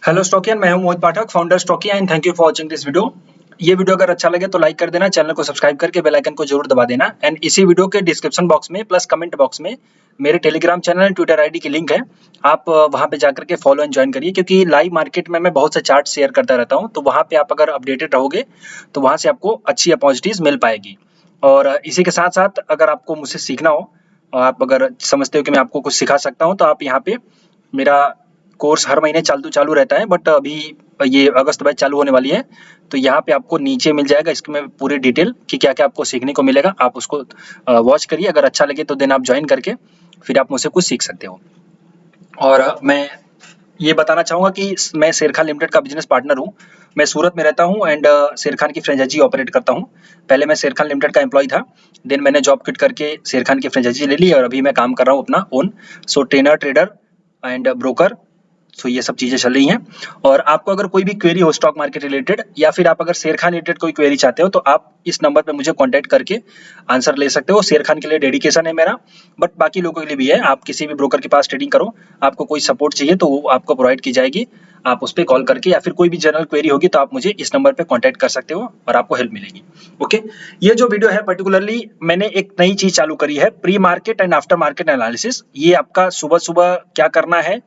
Hello Stockians, मैं हूं Mohit Pathak, founder Stockia and thank you for watching this video. ये video अगर अच्छा लगे तो लाइक कर देना, चैनल को सब्सक्राइब करके बेल आइकन को जरूर दबा देना। एंड इसी वीडियो के डिस्क्रिप्शन बॉक्स में प्लस कमेंट बॉक्स में मेरे Telegram channel and Twitter ID की लिंक है। आप वहां पे जाकर के फॉलो एंड ज्वाइन करिए, क्योंकि लाइव मार्केट में मैं बहुत से चार्ट शेयर करता रहता हूँ। तो वहां पे आप अगर अपडेटेड रहोगे तो वहां से आपको अच्छी अपॉर्चुनिटीज मिल पाएगी। और इसी के साथ साथ अगर आपको मुझसे सीखना हो, आप अगर समझते हो कि मैं आपको कुछ सिखा सकता हूँ, तो आप यहाँ पे मेरा कोर्स हर महीने चालू रहता है, बट अभी ये अगस्त बैच चालू होने वाली है। तो यहाँ पे आपको नीचे मिल जाएगा इसमें पूरी डिटेल कि क्या क्या आपको सीखने को मिलेगा। आप उसको वॉच करिए, अगर अच्छा लगे तो देन आप ज्वाइन करके फिर आप मुझसे कुछ सीख सकते हो। और मैं ये बताना चाहूँगा कि मैं शेर खान लिमिटेड का बिजनेस पार्टनर हूँ। मैं सूरत में रहता हूँ एंड शेर खान की फ्रेंचाइजी ऑपरेट करता हूँ। पहले मैं शेर खान लिमिटेड का एम्प्लॉय था, देन मैंने जॉब क्विट करके शेर खान की फ्रेंचाइजी ले ली और अभी मैं काम कर रहा हूँ अपना own. So trainer, trader and broker, so ये सब चीज़ें चल रही हैं। और आपको अगर कोई भी क्वेरी हो स्टॉक मार्केट रिलेटेड, या फिर आप अगर शेर खान रिलेटेड कोई क्वेरी चाहते हो, तो आप इस नंबर पे मुझे कांटेक्ट करके आंसर ले सकते हो। शेर खान के लिए डेडिकेशन है मेरा, बट बाकी लोगों के लिए भी है। आप किसी भी ब्रोकर के पास ट्रेडिंग करो, आपको कोई सपोर्ट चाहिए तो वो आपको प्रोवाइड की जाएगी। आप उस पर कॉल करके, या फिर कोई भी जनरल क्वेरी होगी तो आप मुझे इस नंबर पे कांटेक्ट कर सकते हो और आपको हेल्प मिलेगी। ओके, ये जो वीडियो है पर्टिकुलरली मैंने एक नई चीज चालू करी है, pre market and after market analysis. ये आपका सुबह सुबह क्या करना है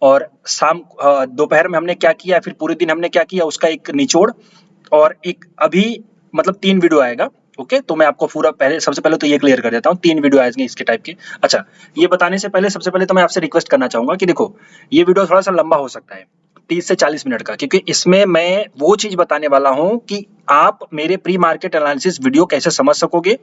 और शाम दोपहर में हमने क्या किया, फिर पूरे दिन हमने क्या किया, उसका एक निचोड़। और एक अभी मतलब 3 वीडियो आएगा। ओके, तो मैं आपको पूरा सबसे पहले तो ये क्लियर कर देता हूँ, 3 वीडियो आएंगे इसके टाइप के। अच्छा, ये बताने से पहले सबसे पहले तो मैं आपसे रिक्वेस्ट करना चाहूंगा कि देखो, ये वीडियो थोड़ा सा लंबा हो सकता है, 30 से 40 मिनट का, क्योंकि इसमें मैं वो चीज बताने वाला हूँ कि आप मेरे प्री मार्केट एनालिसिस वीडियो कैसे समझ सकोगे,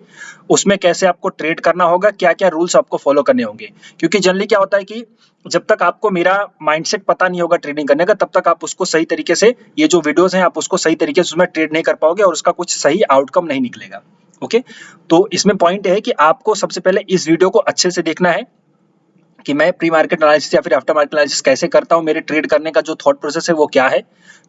उसमें कैसे आपको ट्रेड करना होगा, क्या क्या रूल्स आपको फॉलो करने होंगे। क्योंकि जनरली क्या होता है कि जब तक आपको मेरा माइंडसेट पता नहीं होगा ट्रेडिंग करने का, तब तक आप उसको सही तरीके से, ये जो वीडियोस हैं आप उसको सही तरीके से उसमें ट्रेड नहीं कर पाओगे और उसका कुछ सही आउटकम नहीं निकलेगा। ओके, तो इसमें पॉइंट है कि आपको सबसे पहले इस वीडियो को अच्छे से देखना है कि मैं प्री मार्केट एनालिसिस या फिर आफ्टर मार्केट एनालिसिस कैसे करता हूँ, मेरे ट्रेड करने का जो थॉट प्रोसेस है वो क्या है,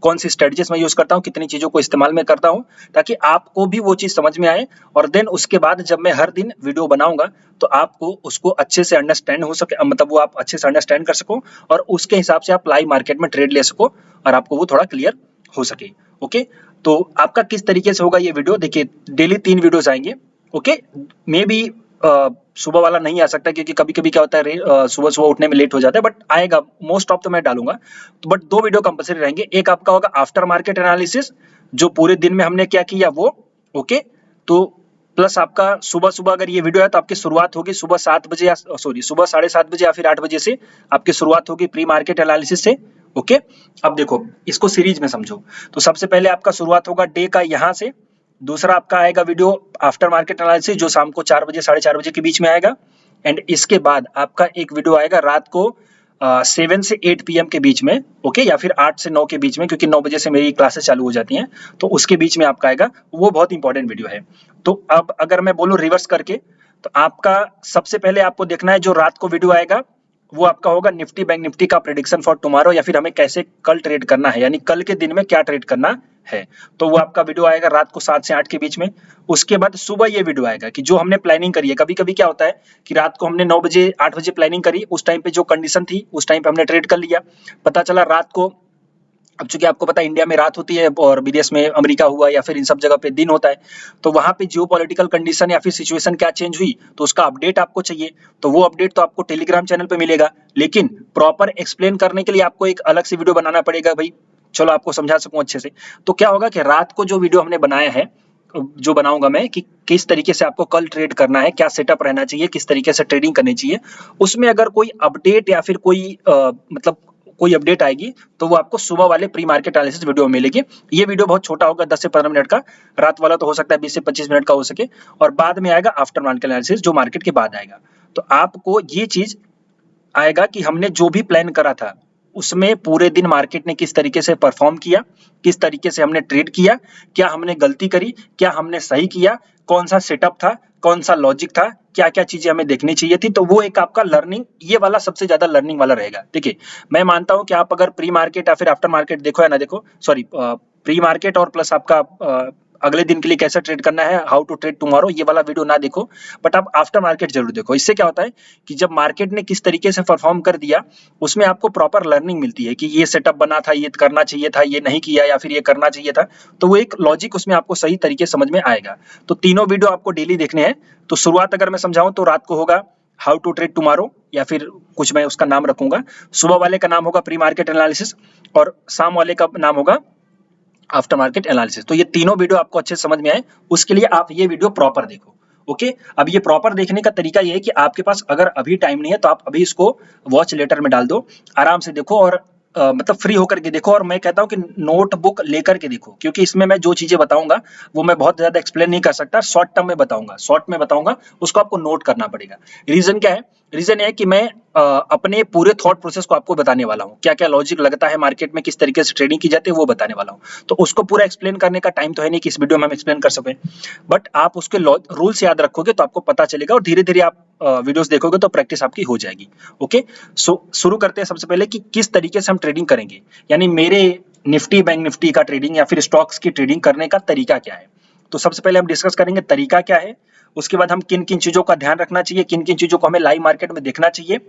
कौन सी स्ट्रेटजीज मैं यूज करता हूँ, कितनी चीजों को इस्तेमाल में करता हूँ, ताकि आपको भी वो चीज समझ में आए। और देन उसके बाद जब मैं हर दिन वीडियो बनाऊंगा तो आपको उसको अच्छे से अंडरस्टैंड हो सके, मतलब वो आप अच्छे से अंडरस्टैंड कर सको और उसके हिसाब से आप लाइव मार्केट में ट्रेड ले सको और आपको वो थोड़ा क्लियर हो सके। ओके, तो आपका किस तरीके से होगा ये वीडियो, देखिए डेली 3 वीडियोस आएंगे। ओके, मे बी सुबह वाला नहीं आ सकता, क्योंकि कभी कभी क्या होता है सुबह सुबह उठने में लेट हो जाता है, बट आएगा मोस्ट ऑफ तो मैं डालूंगा। तो बट 2 वीडियो कंपलसरी रहेंगे। एक आपका होगा आफ्टर मार्केट एनालिसिस, जो पूरे दिन में हमने क्या किया वो। ओके, तो प्लस आपका सुबह सुबह अगर ये वीडियो है तो आपकी शुरुआत होगी सुबह 7 बजे, या सॉरी सुबह 7:30 बजे या फिर 8 बजे से आपकी शुरुआत होगी प्री मार्केट एनालिसिस से। ओके, अब देखो इसको सीरीज में समझो। तो सबसे पहले आपका शुरुआत होगा डे का यहाँ से, दूसरा आपका आएगा वीडियो आफ्टर मार्केट एनालिसिस जो शाम को 4 बजे 4:30 बजे के बीच में आएगा। एंड इसके बाद आपका एक वीडियो आएगा रात को 7 से 8 PM के बीच में। ओके, या फिर 8 से 9 के बीच में, क्योंकि 9 बजे से मेरी क्लासेस चालू हो जाती हैं, तो उसके बीच में आपका आएगा, वो बहुत इंपॉर्टेंट वीडियो है। तो अब अगर मैं बोलूँ रिवर्स करके, तो आपका सबसे पहले आपको देखना है जो रात को वीडियो आएगा वो आपका होगा निफ्टी बैंक निफ्टी का प्रेडिक्शन फॉर टुमारो, या फिर हमें कैसे कल ट्रेड करना है, यानी कल के दिन में क्या ट्रेड करना है। तो वो आपका वीडियो आएगा रात को 7 से 8 के बीच में। उसके बाद सुबह ये वीडियो आएगा कि जो हमने प्लानिंग करी है। कभी कभी क्या होता है कि रात को हमने 9 बजे 8 बजे प्लानिंग करी, उस टाइम पे जो कंडीशन थी उस टाइम पे हमने ट्रेड कर लिया, पता चला रात को, अब चूंकि आपको पता है इंडिया में रात होती है और विदेश में अमेरिका हुआ या फिर इन सब जगह पे दिन होता है, तो वहां पे जियोपॉलिटिकल कंडीशन या फिर सिचुएशन क्या चेंज हुई, तो उसका अपडेट आपको चाहिए। तो वो अपडेट तो आपको टेलीग्राम चैनल पे मिलेगा, लेकिन प्रॉपर एक्सप्लेन करने के लिए आपको एक अलग से वीडियो बनाना पड़ेगा भाई, चलो आपको समझा सकूं अच्छे से। तो क्या होगा कि रात को जो वीडियो हमने बनाया है, जो बनाऊंगा मैं कि किस तरीके से आपको कल ट्रेड करना है, क्या सेटअप रहना चाहिए, किस तरीके से ट्रेडिंग करनी चाहिए, उसमें अगर कोई अपडेट या फिर कोई मतलब कोई अपडेट आएगी तो वो आपको सुबह वाले प्री मार्केट एनालिसिस वीडियो में मिलेगी। ये वीडियो बहुत छोटा होगा, 10 से 15 मिनट का, रात वाला तो हो सकता है 20 से 25 मिनट का हो सके। और बाद में आएगा आफ्टर मार्केट एनालिसिस जो मार्केट के बाद आएगा। तो आपको ये चीज आएगा कि हमने जो भी प्लान करा था उसमें पूरे दिन मार्केट ने किस तरीके से परफॉर्म किया, किस तरीके से हमने ट्रेड किया, क्या हमने गलती करी, क्या हमने सही किया, कौन सा सेटअप था, कौन सा लॉजिक था, क्या क्या चीजें हमें देखनी चाहिए थी। तो वो एक आपका लर्निंग, ये वाला सबसे ज्यादा लर्निंग वाला रहेगा। देखिए, मैं मानता हूं कि आप अगर प्री मार्केट या फिर आफ्टर मार्केट देखो या ना देखो, सॉरी प्री मार्केट और प्लस आपका अगले दिन के लिए कैसे ट्रेड करना है, हाउ टू ट्रेड टुमारो, ये वाला वीडियो ना देखो, बट आप आफ्टर मार्केट जरूर देखो। इससे क्या होता है कि जब मार्केट ने किस तरीके से परफॉर्म कर दिया, उसमें आपको प्रॉपर लर्निंग मिलती है कि ये सेटअप बना था, ये करना चाहिए था, ये नहीं किया, या फिर ये करना चाहिए था। तो वो एक लॉजिक उसमें आपको सही तरीके समझ में आएगा। तो तीनों वीडियो आपको डेली देखने हैं। तो शुरुआत अगर मैं समझाऊं तो रात को होगा हाउ टू ट्रेड टुमारो, या फिर कुछ मैं उसका नाम रखूंगा। सुबह वाले का नाम होगा प्री मार्केट एनालिसिस, और शाम वाले का नाम होगा आफ्टर मार्केट एनालिसिस। तो ये तीनों वीडियो आपको अच्छे समझ में आए, उसके लिए आप ये वीडियो प्रॉपर देखो। ओके, अब ये प्रॉपर देखने का तरीका ये है कि आपके पास अगर अभी टाइम नहीं है तो आप अभी इसको वॉच लेटर में डाल दो, आराम से देखो, और मतलब फ्री होकर के देखो। और मैं कहता हूं कि नोटबुक लेकर के देखो, क्योंकि इसमें मैं जो चीजें बताऊंगा वो मैं बहुत ज्यादा एक्सप्लेन नहीं कर सकता, शॉर्ट टर्म में बताऊंगा, शॉर्ट में बताऊंगा, उसको आपको नोट करना पड़ेगा। रीजन क्या है? रीजन है कि मैं अपने पूरे थॉट प्रोसेस को आपको बताने वाला हूँ, क्या क्या लॉजिक लगता है मार्केट में, किस तरीके से ट्रेडिंग की जाती है, वो बताने वाला हूँ। तो उसको पूरा एक्सप्लेन करने का टाइम तो है नहीं कि इस वीडियो में हम एक्सप्लेन कर सकें, बट आप उसके रूल्स याद रखोगे तो आपको पता चलेगा, और धीरे धीरे आप वीडियोस देखोगे तो प्रैक्टिस आपकी हो जाएगी। ओके, सो शुरू करते हैं सबसे पहले कि किस तरीके से हम ट्रेडिंग करेंगे, यानी मेरे निफ्टी बैंक निफ्टी का ट्रेडिंग या फिर स्टॉक्स की ट्रेडिंग करने का तरीका क्या है। तो सबसे पहले हम डिस्कस करेंगे तरीका क्या है, उसके बाद हम किन किन चीजों का ध्यान रखना चाहिए, किन किन चीजों को हमें लाइव मार्केट में देखना चाहिए,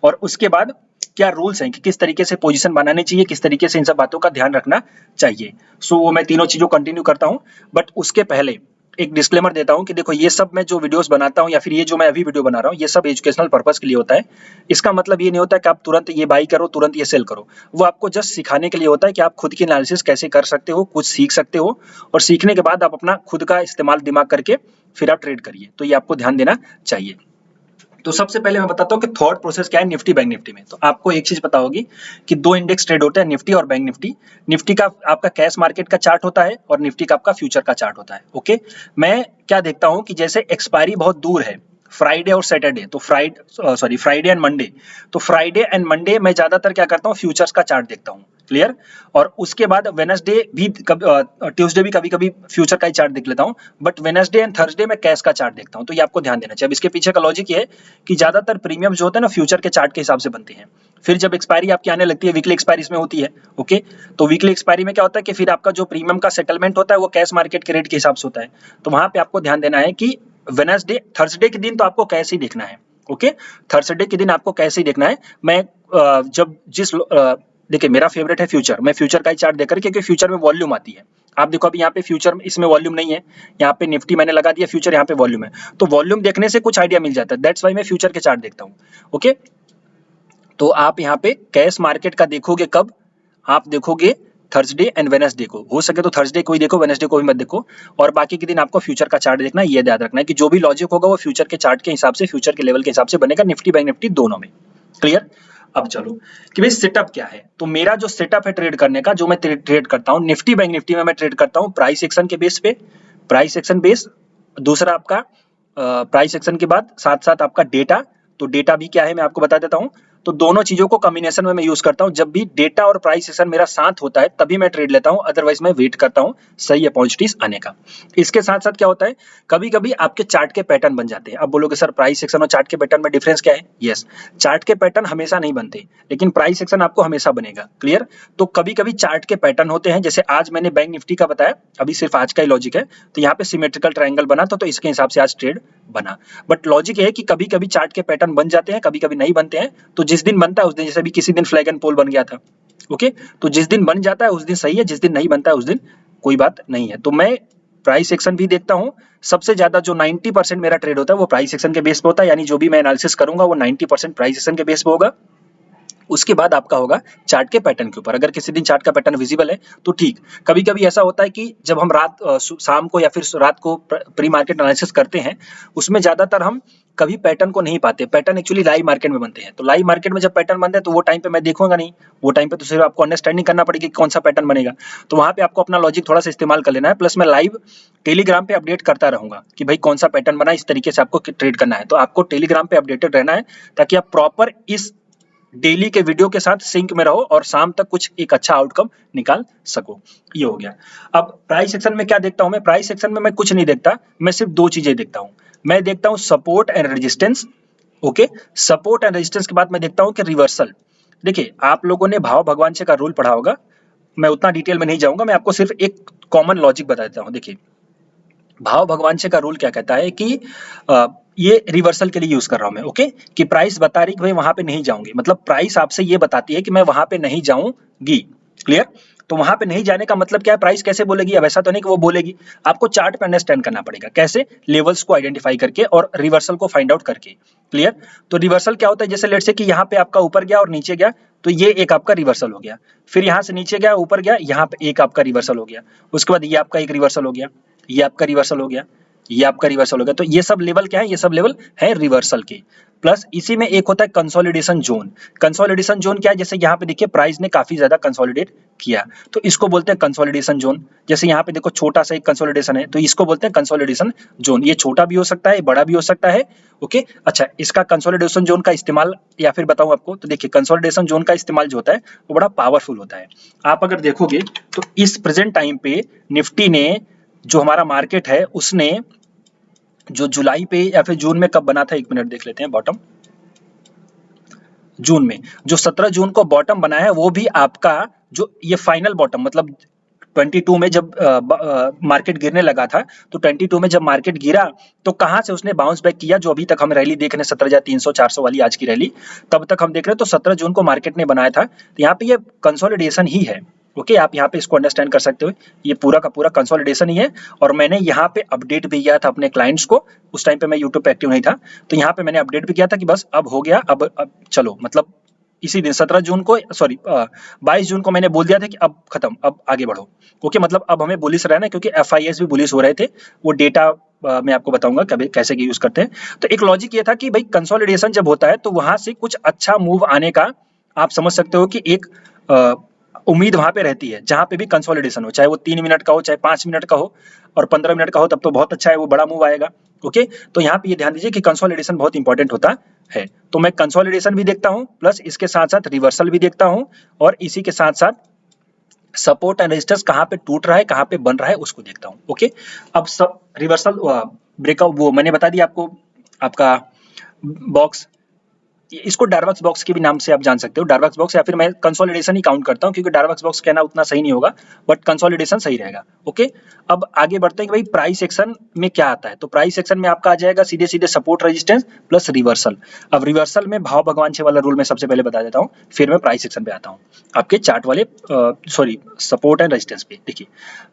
और उसके बाद क्या रूल्स हैं कि किस तरीके से पोजीशन बनानी चाहिए, किस तरीके से इन सब बातों का ध्यान रखना चाहिए। सो वो मैं तीनों चीजों कंटिन्यू करता हूं, बट उसके पहले एक डिस्क्लेमर देता हूं कि देखो ये सब मैं जो वीडियोस बनाता हूं या फिर ये जो मैं अभी वीडियो बना रहा हूं, ये सब एजुकेशनल पर्पस के लिए होता है। इसका मतलब ये नहीं होता कि आप तुरंत ये बाई करो, तुरंत ये सेल करो। वो आपको जस्ट सिखाने के लिए होता है कि आप खुद की एनालिसिस कैसे कर सकते हो, कुछ सीख सकते हो, और सीखने के बाद आप अपना खुद का इस्तेमाल दिमाग करके फिर आप ट्रेड करिए। तो ये आपको ध्यान देना चाहिए। तो सबसे पहले मैं बताता हूँ कि थॉट प्रोसेस क्या है निफ्टी बैंक निफ्टी में। तो आपको एक चीज पता होगी कि दो इंडेक्स ट्रेड होते हैं, निफ्टी और बैंक निफ्टी। निफ्टी का आपका कैश मार्केट का चार्ट होता है, और निफ्टी का आपका फ्यूचर का चार्ट होता है। ओके, मैं क्या देखता हूँ कि जैसे एक्सपायरी बहुत दूर है, फ्राइडे और सैटरडे, तो फ्राइडे एंड मंडे, तो फ्राइडे एंड मंडे मैं ज्यादातर क्या करता हूँ, फ्यूचर्स का चार्ट देखता हूँ। क्लियर? और उसके बाद वेडनेसडे भी, ट्यूसडे भी कभी कभी फ्यूचर का ही चार्ट देख लेता हूँ, बट वेडनेसडे एंड थर्सडे में कैश का चार्ट देखता हूँ। तो ये आपको ध्यान देना चाहिए। अब इसके पीछे का लॉजिक ये है कि ज्यादातर प्रीमियम जो होते हैं ना, फ्यूचर के चार्ट के हिसाब से बनते हैं। फिर जब एक्सपायरी आपकी आने लगती है, वीकली एक्सपायरी इसमें होती है। ओके, तो वीकली एक्सपायरी में क्या होता है कि फिर आपका जो प्रीमियम का सेटलमेंट होता है वो कैश मार्केट के रेट के हिसाब से होता है। तो वहां पे आपको ध्यान देना है कि वेडनेसडे थर्सडे के दिन तो आपको कैश ही देखना है। ओके, थर्सडे के दिन आपको कैश ही देखना है। मैं जब देखिए मेरा फेवरेट है फ्यूचर, मैं फ्यूचर का ही चार्ट देखकर, क्योंकि फ्यूचर में वॉल्यूम आती है। आप देखो अभी यहाँ पे फ्यूचर इसमें वॉल्यूम नहीं है, यहाँ पे निफ्टी मैंने लगा दिया, फ्यूचर यहाँ पे वॉल्यूम है, तो वॉल्यूम देखने से कुछ आइडिया मिल जाता है। दैट्स वाई मैं फ्यूचर के चार्ट देखता हूँ। ओके, तो आप यहाँ पे कैश मार्केट का देखोगे कब, आप देखोगे थर्सडे एंड वेडनेसडे को। हो सके तो थर्सडे को ही देखो, वेडनेसडे को भी मत देखो, और बाकी के दिन आपको फ्यूचर का चार्ट देखना है। ये याद रखना है कि जो भी लॉजिक होगा वो फ्यूचर के चार्ट के हिसाब से, फ्यूचर के लेवल के हिसाब से बनेगा, निफ्टी बैंक निफ्टी दोनों में। क्लियर? अब चलो कि भाई सेटअप क्या है। तो मेरा जो सेटअप है ट्रेड करने का, जो मैं ट्रेड करता हूँ निफ्टी बैंक निफ्टी में, मैं ट्रेड करता हूँ प्राइस एक्शन के बेस पे, प्राइस एक्शन बेस। दूसरा आपका प्राइस एक्शन के बाद साथ साथ आपका डेटा। तो डेटा भी क्या है मैं आपको बता देता हूँ। तो दोनों चीजों को कॉम्बिनेशन में मैं यूज करता हूँ। जब भी डेटा और प्राइस एक्शन मेरा साथ होता है तभी मैं ट्रेड लेता हूँ, अदरवाइज मैं वेट करता हूँ सही अपॉर्चुनिटीज आने का। इसके साथ साथ क्या होता है, कभी कभी आपके चार्ट के पैटर्न बन जाते हैं। अब बोलोगे सर प्राइस सेक्शन और चार्ट के पैटर्न में डिफरेंस क्या है? यस, चार्ट के पैटर्न हमेशा नहीं बनते, लेकिन प्राइस सेक्शन आपको हमेशा बनेगा। क्लियर? तो कभी कभी चार्ट के पैटर्न होते हैं, जैसे आज मैंने बैंक निफ्टी का बताया, अभी सिर्फ आज का ही लॉजिक है। तो यहाँ पे सिमेट्रिकल ट्रायंगल बना तो इसके हिसाब से आज ट्रेड बना। बट लॉजिक ये है कि कभी कभी चार्ट के पैटर्न बन जाते हैं, कभी कभी नहीं बनते हैं। तो जिस दिन बनता है उस दिन, जैसे अभी किसी दिन फ्लैग एंड पोल बन गया था। ओके, तो जिस दिन बन जाता है उस दिन सही है, जिस दिन नहीं बनता है उस दिन कोई बात नहीं है। तो मैं प्राइस एक्शन भी देखता हूं। सबसे ज्यादा जो 90% मेरा ट्रेड होता है वो प्राइस एक्शन के बेस पे होता है, यानी जो भी मैं एनालिसिस करूंगा वो 90% प्राइस एक्शन के बेस पे होगा। उसके बाद आपका होगा चार्ट के पैटर्न के ऊपर। अगर किसी दिन चार्ट का पैटर्न विजिबल है तो ठीक। कभी कभी ऐसा होता है कि जब हम शाम को या फिर रात को प्री मार्केट एनालिसिस करते हैं, उसमें ज्यादातर हम कभी पैटर्न को नहीं पाते। पैटर्न एक्चुअली लाइव मार्केट में बनते हैं। तो लाइव मार्केट में जब पैटर्न बनते हैं तो वो टाइम पे मैं देखूंगा नहीं, वो टाइम पे तो सिर्फ आपको अंडरस्टैंडिंग करना पड़ेगी कि कौन सा पैटर्न बनेगा। तो वहां पे आपको अपना लॉजिक थोड़ा सा इस्तेमाल कर लेना है। प्लस मैं लाइव टेलीग्राम पे अपडेट करता रहूंगा कि भाई कौन सा पैटर्न बना, इस तरीके से आपको ट्रेड करना है। तो आपको टेलीग्राम पे अपडेटेड रहना है ताकि आप प्रॉपर इस डेली के वीडियो के साथ सिंक में रहो और शाम तक कुछ एक अच्छा आउटकम निकाल सको। ये हो गया। अब प्राइस सेक्शन में क्या देखता हूं मैं? प्राइस सेक्शन में मैं कुछ नहीं देखता, मैं सिर्फ दो चीजें देखता हूं। मैं देखता हूं support and resistance. Okay, support and resistance के बाद मैं देखता हूं कि रिवर्सल। देखिए आप लोगों ने भाव भगवान से का रूल पढ़ा होगा, मैं उतना डिटेल में नहीं जाऊंगा, मैं आपको सिर्फ एक कॉमन लॉजिक बता देता हूं। देखिए भाव भगवानचे का रूल क्या कहता है कि ये रिवर्सल के लिए यूज कर रहा हूं मैं, ओके, कि प्राइस बता रही कि भाई वहां पे नहीं जाऊंगी, मतलब प्राइस आपसे ये बताती है कि मैं वहां पे नहीं जाऊंगी। क्लियर? तो वहां पे नहीं जाने का मतलब क्या है, प्राइस कैसे बोलेगी? अब ऐसा तो नहीं कि वो बोलेगी, आपको चार्ट पे अंडरस्टैंड करना पड़ेगा कैसे, लेवल्स को आइडेंटिफाई करके और रिवर्सल को फाइंड आउट करके। क्लियर? तो रिवर्सल क्या होता है, जैसे लेट से कि यहाँ पे आपका ऊपर गया और नीचे गया, तो ये एक आपका रिवर्सल हो गया, फिर यहाँ से नीचे गया ऊपर गया, यहाँ पे एक आपका रिवर्सल हो गया, उसके बाद ये आपका एक रिवर्सल हो गया, ये आपका रिवर्सल हो गया, ये आपका रिवर्सल हो गया। तो ये सब लेवल क्या है, ये सब लेवल है रिवर्सल के। प्लस इसी में एक होता है कंसोलिडेशन जोन। कंसोलिडेशन जोन क्या है, जैसे यहाँ पे देखिए प्राइस ने काफी ज्यादा कंसोलिडेट किया, तो इसको बोलते हैं कंसोलिडेशन जोन। जैसे यहाँ पे देखो छोटा सा एक कंसोलिडेशन है, तो इसको बोलते हैं कंसोलिडेशन जोन। ये छोटा भी हो सकता है, बड़ा भी हो सकता है, ओके। अच्छा, इसका कंसोलिडेशन जोन का इस्तेमाल या फिर बताऊं आपको, तो देखिए कंसोलिडेशन जोन का इस्तेमाल जो होता है वो बड़ा पावरफुल होता है। आप अगर देखोगे तो इस प्रेजेंट टाइम पे निफ्टी ने, जो हमारा मार्केट है, उसने जो जुलाई पे या फिर जून में कब बना था, 1 मिनट देख लेते हैं, बॉटम जून में, जो 17 जून को बॉटम बना है, वो भी आपका जो ये फाइनल बॉटम, मतलब 22 में जब मार्केट गिरने लगा था, तो 22 में जब मार्केट गिरा तो कहां से उसने बाउंस बैक किया, जो अभी तक हम रैली देख रहे हैं 17,300 400 वाली आज की रैली, तब तक हम देख रहे हैं तो 17 जून को मार्केट ने बनाया था। तो यहाँ पे ये कंसोलिडेशन ही है, ओके। आप यहाँ पे इसको अंडरस्टैंड कर सकते हो, ये पूरा का पूरा कंसोलिडेशन ही है। और मैंने यहाँ पे अपडेट भी किया था अपने क्लाइंट्स को, उस टाइम पे मैं यूट्यूब पे एक्टिव नहीं था, तो यहाँ पे मैंने अपडेट भी किया था कि बस अब हो गया, अब चलो, मतलब इसी दिन 17 जून को, सॉरी 22 जून को मैंने बोल दिया था कि अब खत्म, अब आगे बढ़ो, ओके। मतलब अब हमें बुलिश रहना है, क्योंकि एफआईएस भी बुलिश हो रहे थे। वो डेटा मैं आपको बताऊंगा कभी कैसे यूज करते हैं। तो एक लॉजिक ये था कि भाई कंसोलिडेशन जब होता है तो वहां से कुछ अच्छा मूव आने का आप समझ सकते हो कि एक उम्मीद वहां पे रहती है, जहां पे भी कंसोलिडेशन हो, चाहे वो 3 मिनट का हो, चाहे 5 मिनट का हो और 15 मिनट का हो, तब तो बहुत अच्छा है, वो बड़ा मूव आएगा, ओके। तो यहाँ पे ये ध्यान दीजिए कि कंसोलिडेशन बहुत इंपॉर्टेंट होता है। तो मैं कंसोलिडेशन भी देखता हूँ, प्लस इसके साथ साथ रिवर्सल भी देखता हूँ, और इसी के साथ साथ सपोर्ट एंड रेजिस्टेंस कहाँ पे टूट रहा है, कहाँ पे बन रहा है, उसको देखता हूँ, ओके। अब सब रिवर्सल ब्रेकआउट वो मैंने बता दिया आपको, आपका बॉक्स, इसको डार्वक्स बॉक्स के भी नाम से आप जान सकते हो, डार्वक्स बॉक्स, या फिर मैं कंसोलिडेशन ही काउंट करता हूं, क्योंकि डार्वक्स बॉक्स कहना उतना सही नहीं होगा, बट कंसोलिडेशन सही रहेगा, ओके। अब आगे बढ़ते हैं कि भाई प्राइस सेक्शन में क्या आता है। तो प्राइस सेक्शन में आपका आ जाएगा सीधे सीधे सपोर्ट रेजिस्टेंस प्लस रिवर्सल। अब रिवर्सल में भाव भगवानचे वाला रूल मैं सबसे पहले बता देता हूँ, फिर मैं प्राइस सेक्शन पे आता हूँ, आपके चार्ट वाले सॉरी सपोर्ट एंड रेजिस्टेंस पे। देखिए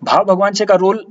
भाव भगवानचे का रूल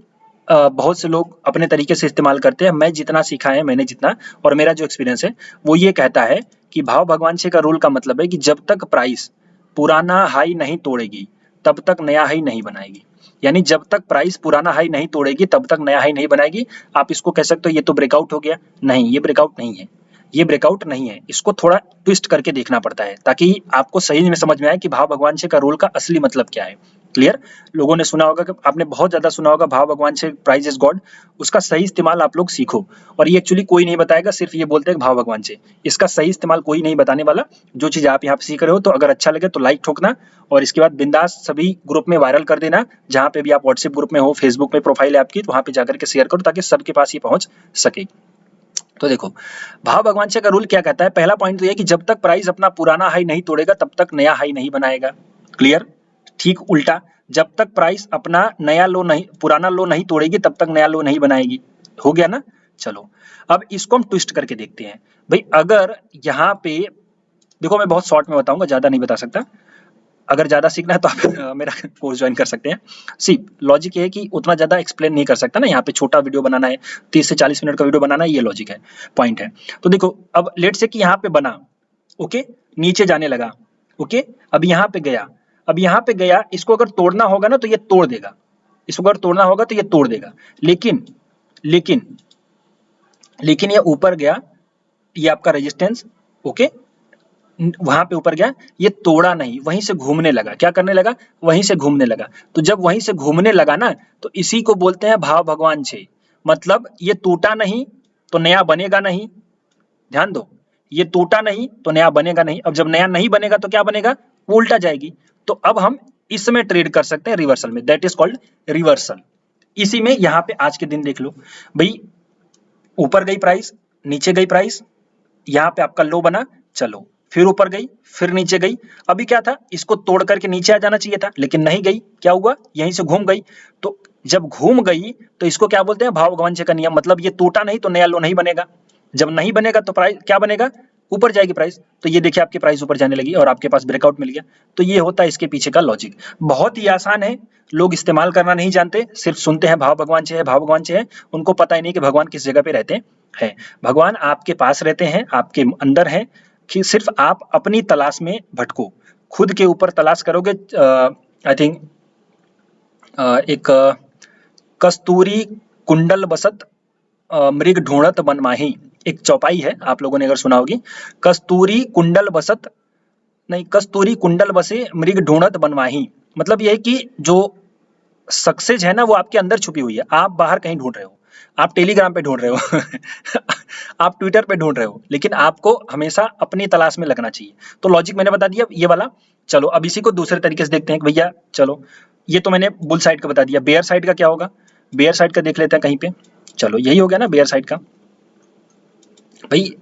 बहुत से लोग अपने तरीके से इस्तेमाल करते हैं, मैं जितना सीखा है, मैंने जितना, और मेरा जो एक्सपीरियंस है वो ये कहता है कि भाव भगवानचे का रूल का मतलब है कि जब तक प्राइस पुराना हाई नहीं तोड़ेगी तब तक नया हाई नहीं बनाएगी। यानी जब तक प्राइस पुराना हाई नहीं तोड़ेगी तब तक नया हाई नहीं बनाएगी। आप इसको कह सकते हो ये तो ब्रेकआउट हो गया, नहीं ये ब्रेकआउट नहीं है, ये ब्रेकआउट नहीं है, इसको थोड़ा ट्विस्ट करके देखना पड़ता है ताकि आपको सही में समझ में आए कि भाव भगवानचे का रूल का असली मतलब क्या है। क्लियर? लोगों ने सुना होगा कि आपने बहुत ज्यादा सुना होगा भाव भगवानचे प्राइस इज गॉड, उसका सही इस्तेमाल आप लोग सीखो। और ये एक्चुअली कोई नहीं बताएगा, सिर्फ ये बोलते हैं भाव भगवानचे, इसका सही इस्तेमाल कोई नहीं बताने वाला। जो चीज आप यहाँ पे सीख रहे हो, तो अगर अच्छा लगे तो लाइक ठोकना, और इसके बाद बिंदास सभी ग्रुप में वायरल कर देना, जहाँ पे भी आप व्हाट्सएप ग्रुप में हो, फेसबुक में प्रोफाइल है आपकी, तो वहाँ पे जाकर के शेयर करो ताकि सबके पास ये पहुंच सके। तो देखो भाव भगवानचे का रूल क्या कहता है, पहला पॉइंट तो ये कि जब तक प्राइस अपना पुराना हाई नहीं तोड़ेगा तब तक नया हाई नहीं बनाएगा। क्लियर? ठीक उल्टा, जब तक प्राइस अपना नया लो नहीं, पुराना लो नहीं तोड़ेगी तब तक नया लो नहीं बनाएगी। हो गया ना? चलो अब इसको हम ट्विस्ट करके देखते हैं। भाई अगर यहाँ पे देखो, मैं बहुत शॉर्ट में बताऊंगा, ज्यादा नहीं बता सकता, अगर ज्यादा सीखना है तो आप मेरा कोर्स ज्वाइन कर सकते हैं। सी लॉजिक ये है कि उतना ज्यादा एक्सप्लेन नहीं कर सकता ना, यहाँ पे छोटा वीडियो बनाना है, 30 से 40 मिनट का वीडियो बनाना है, ये लॉजिक है, पॉइंट है। तो देखो अब लेट से कि यहाँ पे बना, ओके, नीचे जाने लगा, ओके, अब यहाँ पे गया, अब यहाँ पे गया, इसको अगर तोड़ना होगा ना तो ये तोड़ देगा, इसको अगर तोड़ना होगा तो ये तोड़ देगा, लेकिन लेकिन लेकिन ये ऊपर गया, ये आपका रेजिस्टेंस, ओके, वहां पे ऊपर गया, ये तोड़ा नहीं, वहीं से घूमने लगा, क्या करने लगा, वहीं से घूमने लगा। तो जब वहीं से घूमने लगा ना, तो इसी को बोलते हैं भाव भगवानचे। मतलब ये टूटा नहीं तो नया बनेगा नहीं, ध्यान दो, ये टूटा नहीं तो नया बनेगा नहीं। अब जब नया नहीं बनेगा तो क्या बनेगा, वो उल्टा जाएगी। तो अब हम इसमें ट्रेड कर सकते हैं रिवर्सल में, दैट इज कॉल्ड रिवर्सल। इसी में यहाँ पे आज के दिन देख लो भाई, ऊपर गई प्राइस, नीचे गई प्राइस, यहाँ पे आपका लो बना, चलो फिर ऊपर गई, फिर नीचे गई। अभी क्या था, इसको तोड़ करके नीचे आ जाना चाहिए था, लेकिन नहीं गई। क्या हुआ, यहीं से घूम गई। तो जब घूम गई तो इसको क्या बोलते हैं, भाव भगवान का नियम। मतलब ये टूटा नहीं तो नया लो नहीं बनेगा। जब नहीं बनेगा तो प्राइस क्या बनेगा, ऊपर जाएगी प्राइस। तो ये देखिए आपकी प्राइस ऊपर जाने लगी और आपके पास ब्रेकआउट मिल गया। तो ये होता है इसके पीछे का लॉजिक। बहुत ही आसान है, लोग इस्तेमाल करना नहीं जानते, सिर्फ सुनते हैं भाव भगवान से है, भाव भगवान से है। उनको पता ही नहीं कि भगवान किस जगह पे रहते हैं। भगवान आपके पास रहते हैं, आपके अंदर हैं, कि सिर्फ आप अपनी तलाश में भटको। खुद के ऊपर तलाश करोगे। आई थिंक एक कस्तूरी कुंडल बसत मृग ढूंढत बन माही, एक चौपाई है, आप लोगों ने अगर सुना होगी। कस्तूरी कुंडल बसत, नहीं, कस्तूरी कुंडल बसे मृग ढूंढत बन माही। मतलब यह है कि जो सक्सेस है ना वो आपके अंदर छुपी हुई है। आप बाहर कहीं ढूंढ रहे हो, आप टेलीग्राम पे ढूंढ रहे हो आप ट्विटर पे ढूंढ रहे हो, लेकिन आपको हमेशा अपनी तलाश में लगना चाहिए। तो लॉजिक मैंने बता दिया ये वाला। चलो अब इसी को दूसरे तरीके से देखते हैं कि भैया, चलो ये तो मैंने बुल साइड का बता दिया, बेयर साइड का क्या होगा। बेयर साइड का देख लेते हैं कहीं पे। चलो यही हो गया ना बेयर साइड का। भाई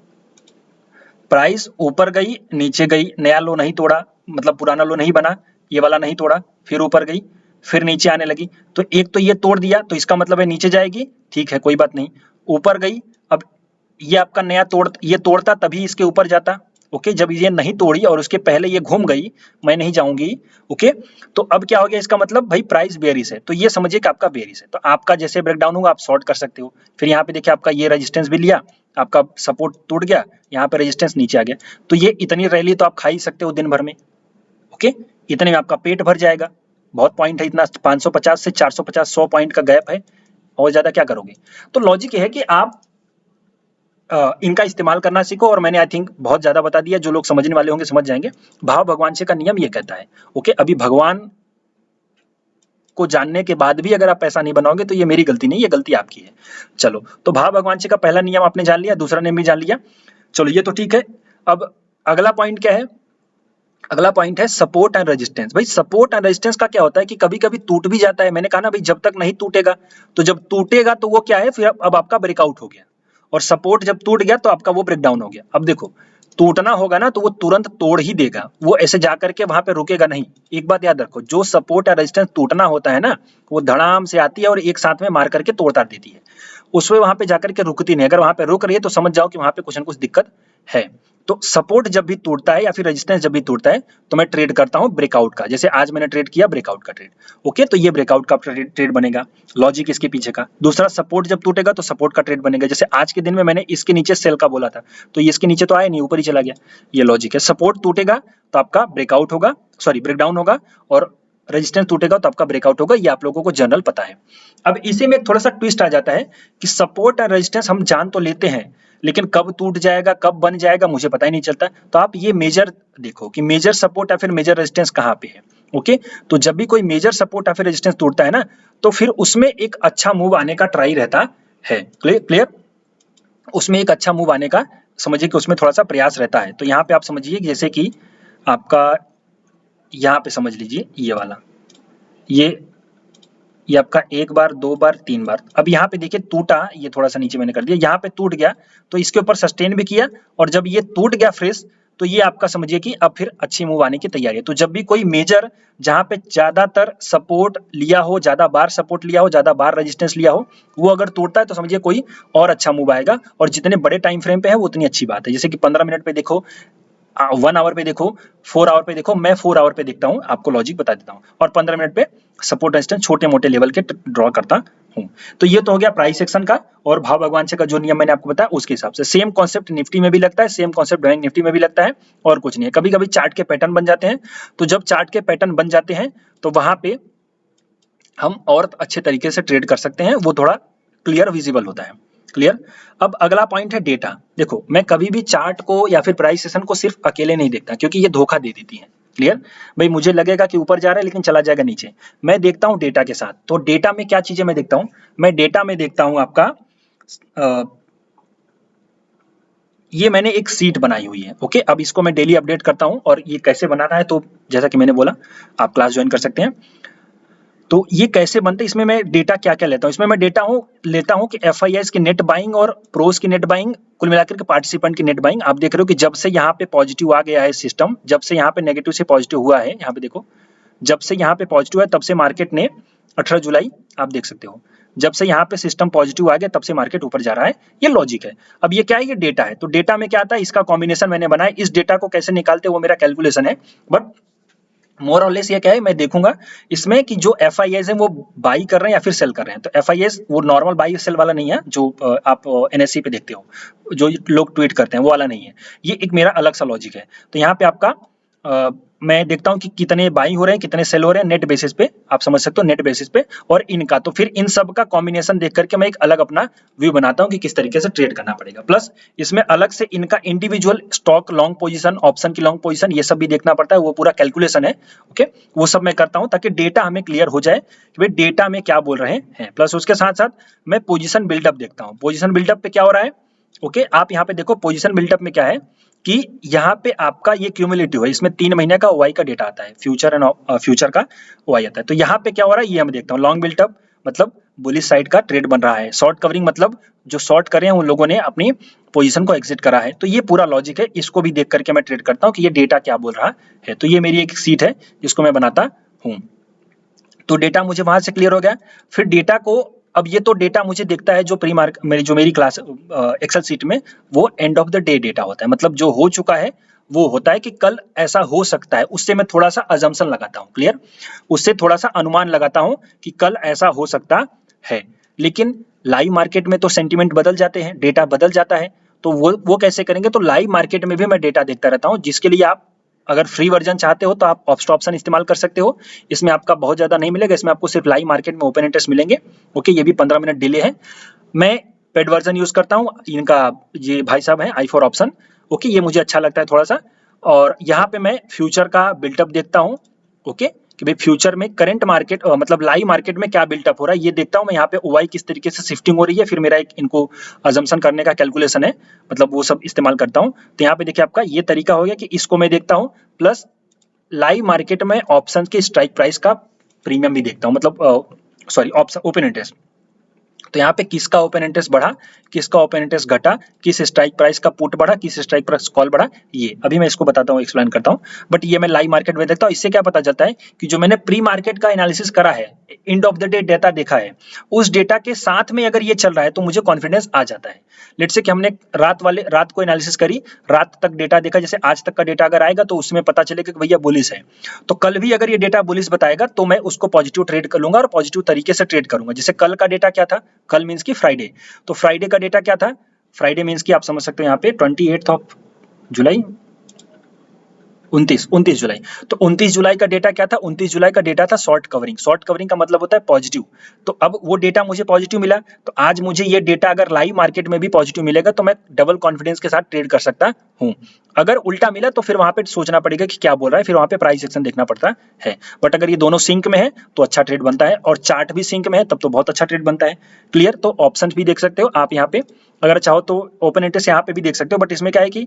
प्राइस ऊपर गई, नीचे गई, नया लो नहीं तोड़ा, मतलब पुराना लो नहीं बना, ये वाला नहीं तोड़ा, फिर ऊपर गई, फिर नीचे आने लगी। तो एक तो ये तोड़ दिया, तो इसका मतलब है नीचे जाएगी, ठीक है कोई बात नहीं। ऊपर गई, अब ये आपका नया ये तोड़ता तभी इसके ऊपर जाता। ओके, जब ये नहीं तोड़ी और उसके पहले ये घूम गई, मैं नहीं जाऊंगी। ओके, तो अब क्या हो गया, इसका मतलब भाई प्राइस बेयरिश है, तो ये समझिए कि आपका बेयरिश है। तो आपका जैसे ब्रेकडाउन होगा आप शॉर्ट कर सकते हो। फिर यहाँ पे देखिए आपका ये रेजिस्टेंस भी लिया, आपका सपोर्ट टूट गया, यहाँ पे रेजिस्टेंस नीचे आ गया। तो ये इतनी रैली तो आप खा ही सकते हो दिन भर में। ओके, इतने में आपका पेट भर जाएगा। बहुत पॉइंट है, इतना 550 से 450 100 पॉइंट का गैप है, और ज्यादा क्या करोगे। तो लॉजिक ये है कि आप इनका इस्तेमाल करना सीखो। और मैंने आई थिंक बहुत ज्यादा बता दिया, जो लोग समझने वाले होंगे समझ जाएंगे। भाव भगवान से का नियम ये कहता है। ओके, अभी भगवान को जानने के बाद भी अगर आप पैसा नहीं बनाओगे तो ये मेरी गलती नहीं, ये गलती आपकी है। चलो, तो भाव भगवान से का पहला नियम आपने जान लिया, दूसरा नियम भी जान लिया। चलो ये तो ठीक है। अब अगला पॉइंट क्या है, अगला पॉइंट है सपोर्ट एंड रेजिस्टेंस। भाई सपोर्ट एंड रेजिस्टेंस का क्या होता है कि कभी कभी टूट भी जाता है। मैंने कहा ना भाई, जब तक नहीं टूटेगा, तो जब टूटेगा तो वो क्या है, फिर अब आपका ब्रेकआउट हो गया। और सपोर्ट जब टूट गया तो आपका वो ब्रेकडाउन हो गया। अब देखो, टूटना होगा ना तो वो तुरंत तोड़ ही देगा, वो ऐसे जाकर के वहां पे रुकेगा नहीं। एक बात याद रखो, जो सपोर्ट या रेजिस्टेंस टूटना होता है ना, वो धड़ाम से आती है और एक साथ में मार करके तोड़ देती है। उसमें वहां पे जाकर के रुकती नहीं। अगर वहां पे रुक रही है तो समझ जाओ कि वहां पे कुछ ना कुछ दिक्कत है। तो सपोर्ट जब भी टूटता है या फिर रेजिस्टेंस जब भी टूटता है, तो मैं ट्रेड करता हूं ब्रेकआउट का। जैसे आज मैंने ट्रेड किया ब्रेकआउट का ट्रेड। ओके, तो ये ब्रेकआउट का ट्रेड बनेगा। लॉजिक इसके पीछे का। दूसरा, सपोर्ट जब टूटेगा तो सपोर्ट का ट्रेड बनेगा। जैसे आज के दिन में मैंने इसके नीचे सेल का बोला था, तो ये इसके नीचे तो आया नहीं, ऊपर ही चला गया। ये लॉजिक है। सपोर्ट टूटेगा तो आपका ब्रेकआउट होगा, सॉरी ब्रेकडाउन होगा, और रेजिस्टेंस टूटेगा तो आपका ब्रेकआउट होगा। ये आप लोगों को जनरल पता है। अब इसी में थोड़ा सा ट्विस्ट आ जाता है कि सपोर्ट और रेजिस्टेंस हम जान तो लेते हैं, लेकिन कब टूट जाएगा कब बन जाएगा मुझे पता ही नहीं चलता। तो आप ये मेजर देखो कि मेजर सपोर्ट या फिर मेजर रेजिस्टेंस कहाँ पे है। ओके, तो जब भी कोई मेजर सपोर्ट या फिर रेजिस्टेंस टूटता है ना, तो फिर उसमें एक अच्छा मूव आने का ट्राई रहता है। क्लियर, उसमें एक अच्छा मूव आने का समझिए कि उसमें थोड़ा सा प्रयास रहता है। तो यहाँ पे आप समझिए जैसे कि आपका यहाँ पे समझ लीजिए ये वाला, ये आपका एक बार, दो बार, तीन बार। अब यहाँ पे देखिए टूटा, ये थोड़ा सा नीचे मैंने कर दिया, यहाँ पे टूट गया तो इसके ऊपर सस्टेन भी किया, और जब ये टूट गया फ्रेश, तो ये आपका समझिए कि अब फिर अच्छी मूव आने की तैयारी है। तो जब भी कोई मेजर जहाँ पे ज्यादातर सपोर्ट लिया हो, ज्यादा बार सपोर्ट लिया हो, ज्यादा बार रेजिस्टेंस लिया हो, वो अगर टूटता है तो समझिए कोई और अच्छा मूव आएगा। और जितने बड़े टाइम फ्रेम पे है वो उतनी अच्छी बात है। जैसे कि 15 मिनट पे देखो, 1 आवर पे देखो, 4 आवर पे देखो। मैं 4 आवर पे देखता हूँ, आपको लॉजिक बता देता हूँ, और 15 मिनट पे सपोर्ट रेजिस्टेंस छोटे मोटे लेवल के ड्रॉ करता हूँ। तो ये तो हो गया प्राइस एक्शन का और भाव भगवान से का जो नियम मैंने आपको बताया उसके हिसाब से। सेम कॉन्सेप्ट निफ्टी में भी लगता है, सेम कॉन्सेप्ट बैंक निफ्टी में भी लगता है, और कुछ नहीं है। कभी कभी चार्ट के पैटर्न बन जाते हैं, तो जब चार्ट के पैटर्न बन जाते हैं तो वहां पे हम और अच्छे तरीके से ट्रेड कर सकते हैं, वो थोड़ा क्लियर विजिबल होता है। क्लियर। अब अगला पॉइंट है डेटा। देखो, मैं कभी भी चार्ट को या फिर प्राइस सेशन को सिर्फ अकेले नहीं देखता, क्योंकि ये धोखा दे देती है। क्लियर भाई, मुझे लगेगा कि ऊपर जा रहा है लेकिन चला जाएगा नीचे। मैं देखता हूं डेटा के साथ। तो डेटा में क्या चीजें मैं देखता हूं, मैं डेटा में देखता हूं आपका ये मैंने एक सीट बनाई हुई है। ओके, अब इसको मैं डेली अपडेट करता हूं, और ये कैसे बनाना है तो जैसा कि मैंने बोला आप क्लास ज्वाइन कर सकते हैं। तो ये कैसे बनते हैं, इसमें मैं डेटा क्या क्या लेता हूँ, इसमें मैं डेटा लेता हूँ कि FIIs की नेट बाइंग और प्रोस की नेट बाइंग, कुल मिलाकर के पार्टिसिपेंट की नेट बाइंग। आप देख रहे हो कि जब से यहाँ पे पॉजिटिव आ गया है सिस्टम, जब से यहाँ पे नेगेटिव से पॉजिटिव हुआ है, यहाँ पे देखो जब से यहाँ पे पॉजिटिव है तब से मार्केट ने 18 जुलाई आप देख सकते हो, जब से यहाँ पे सिस्टम पॉजिटिव आ गया तब से मार्केट ऊपर जा रहा है। ये लॉजिक है। अब ये क्या है, ये डेटा है। तो डेटा में क्या आता है, इसका कॉम्बिनेशन मैंने बनाया, इस डेटा को कैसे निकालते हैं वो मेरा कैलकुलेशन है। बट मोर और लेस ये क्या है, मैं देखूंगा इसमें कि जो FIIs है वो बाई कर रहे हैं या फिर सेल कर रहे हैं। तो FIIs वो नॉर्मल बाई सेल वाला नहीं है जो आप NSE पे देखते हो, जो लोग ट्वीट करते हैं वो वाला नहीं है। ये एक मेरा अलग सा लॉजिक है। तो यहाँ पे आपका मैं देखता हूँ कि कितने बाई हो रहे हैं, कितने सेल हो रहे हैं नेट बेसिस पे, आप समझ सकते हो नेट बेसिस पे, और इनका। तो फिर इन सब का कॉम्बिनेशन देख करके मैं एक अलग अपना व्यू बनाता हूँ कि किस तरीके से ट्रेड करना पड़ेगा। प्लस इसमें अलग से इनका individual stock long position, option की लॉन्ग पोजीशन, ये सब भी देखना पड़ता है, वो पूरा कैलकुलेशन है। ओके, वो सब मैं करता हूँ ताकि डेटा हमें क्लियर हो जाए कि भाई डेटा में क्या बोल रहे हैं। प्लस उसके साथ साथ मैं पोजीशन बिल्डअप देखता हूँ। पोजीशन बिल्डअप पे क्या हो रहा है, ओके आप यहाँ पे देखो पोजीशन बिल्डअप में क्या है कि यहाँ पे आपका ये क्यूमुलेटिव है, इसमें 3 महीने का OI का डेटा आता है, फ्यूचर एंड फ्यूचर का OI आता है। तो यहाँ पे क्या हो रहा है ये हम देखता हूँ। लॉन्ग बिल्डअप मतलब बुलिश साइड का ट्रेड बन रहा है, शॉर्ट कवरिंग मतलब जो शॉर्ट करे हैं उन लोगों ने अपनी पोजीशन को एग्जिट करा है। तो ये पूरा लॉजिक है, इसको भी देख करके मैं ट्रेड करता हूँ कि ये डेटा क्या बोल रहा है। तो ये मेरी एक सीट है जिसको मैं बनाता हूँ। तो डेटा मुझे वहां से क्लियर हो गया। फिर डेटा को, अब ये तो डेटा मुझे दिखता है जो मेरी क्लास एक्सेल सीट में वो end of the day data होता है, मतलब जो हो चुका है वो होता है कि कल ऐसा हो सकता है, उससे मैं थोड़ा सा अजम्पशन लगाता हूँ, क्लियर, उससे थोड़ा सा अनुमान लगाता हूँ कि कल ऐसा हो सकता है। लेकिन लाइव मार्केट में तो सेंटीमेंट बदल जाते हैं, डेटा बदल जाता है। तो वो कैसे करेंगे, तो लाइव मार्केट में भी मैं डेटा देखता रहता हूँ, जिसके लिए आप अगर फ्री वर्जन चाहते हो तो आप ऑप्शन इस्तेमाल कर सकते हो। इसमें आपका बहुत ज्यादा नहीं मिलेगा, इसमें आपको सिर्फ लाइव मार्केट में ओपन इंटरेस्ट मिलेंगे। ओके, ये भी 15 मिनट डिले है। मैं पेड वर्जन यूज करता हूँ, इनका ये भाई साहब है i4 ऑप्शन। ओके, ये मुझे अच्छा लगता है थोड़ा सा। और यहाँ पे मैं फ्यूचर का बिल्टअप देखता हूँ। ओके, कि भाई फ्यूचर में करंट मार्केट मतलब लाइव मार्केट में क्या बिल्टअप हो रहा है ये देखता हूँ मैं। यहाँ पे OI किस तरीके से शिफ्टिंग हो रही है, फिर मेरा एक इनको अजम्पशन करने का कैलकुलेशन है, मतलब वो सब इस्तेमाल करता हूँ। तो यहाँ पे देखिए आपका ये तरीका हो गया कि इसको मैं देखता हूँ। प्लस लाइव मार्केट में ऑप्शन के स्ट्राइक प्राइस का प्रीमियम भी देखता हूँ, मतलब सॉरी ऑप्शन ओपन इंटरेस्ट। तो यहाँ पे किसका ओपन इंटरेस्ट बढ़ा, किसका ओपन इंटरेस्ट घटा, किस स्ट्राइक प्राइस का पुट बढ़ा, किस स्ट्राइक प्राइस कॉल बढ़ा, ये अभी मैं इसको बताता हूँ, एक्सप्लेन करता हूँ। बट ये मैं लाइव मार्केट में देखता हूँ। इससे क्या पता चलता है कि जो मैंने प्री मार्केट का एनालिसिस करा है, end of the day data देखा है, उस डेटा के साथ में अगर ये चल रहा है तो मुझे कॉन्फिडेंस आ जाता है। लेट्स से कि हमने रात को एनालिसिस करी, रात तक डेटा देखा, जैसे आज तक का डेटा अगर आएगा तो उसमें पता चलेगा कि भैया बुलिश है, तो कल भी अगर ये डेटा बुलिश बताएगा तो मैं उसको पॉजिटिव ट्रेड कर लूंगा और पॉजिटिव तरीके से ट्रेड करूंगा। जैसे कल का डेटा क्या था, कल मींस की फ्राइडे, तो फ्राइडे का डेटा क्या था, फ्राइडे मींस की आप समझ सकते हो यहाँ पे 28 ऑफ जुलाई, 29 जुलाई। तो 29 जुलाई का डेटा क्या था, 29 जुलाई का डेटा था शॉर्ट कवरिंग। शॉर्ट कवरिंग का मतलब होता है पॉजिटिव। तो अब वो डेटा मुझे पॉजिटिव मिला, तो आज मुझे ये डेटा अगर लाइव मार्केट में भी पॉजिटिव मिलेगा तो मैं डबल कॉन्फिडेंस के साथ ट्रेड कर सकता हूँ। अगर उल्टा मिला तो फिर वहां पे सोचना पड़ेगा कि क्या बोल रहा है, फिर वहां पे प्राइस एक्शन देखना पड़ता है। बट अगर ये दोनों सिंक में है तो अच्छा ट्रेड बनता है, और चार्ट भी सिंक में है तब तो बहुत अच्छा ट्रेड बनता है। क्लियर, तो ऑप्शन भी देख सकते हो आप यहाँ पे, अगर चाहो तो ओपन इंटरेस्ट यहाँ पे भी देख सकते हो। बट इसमें क्या है कि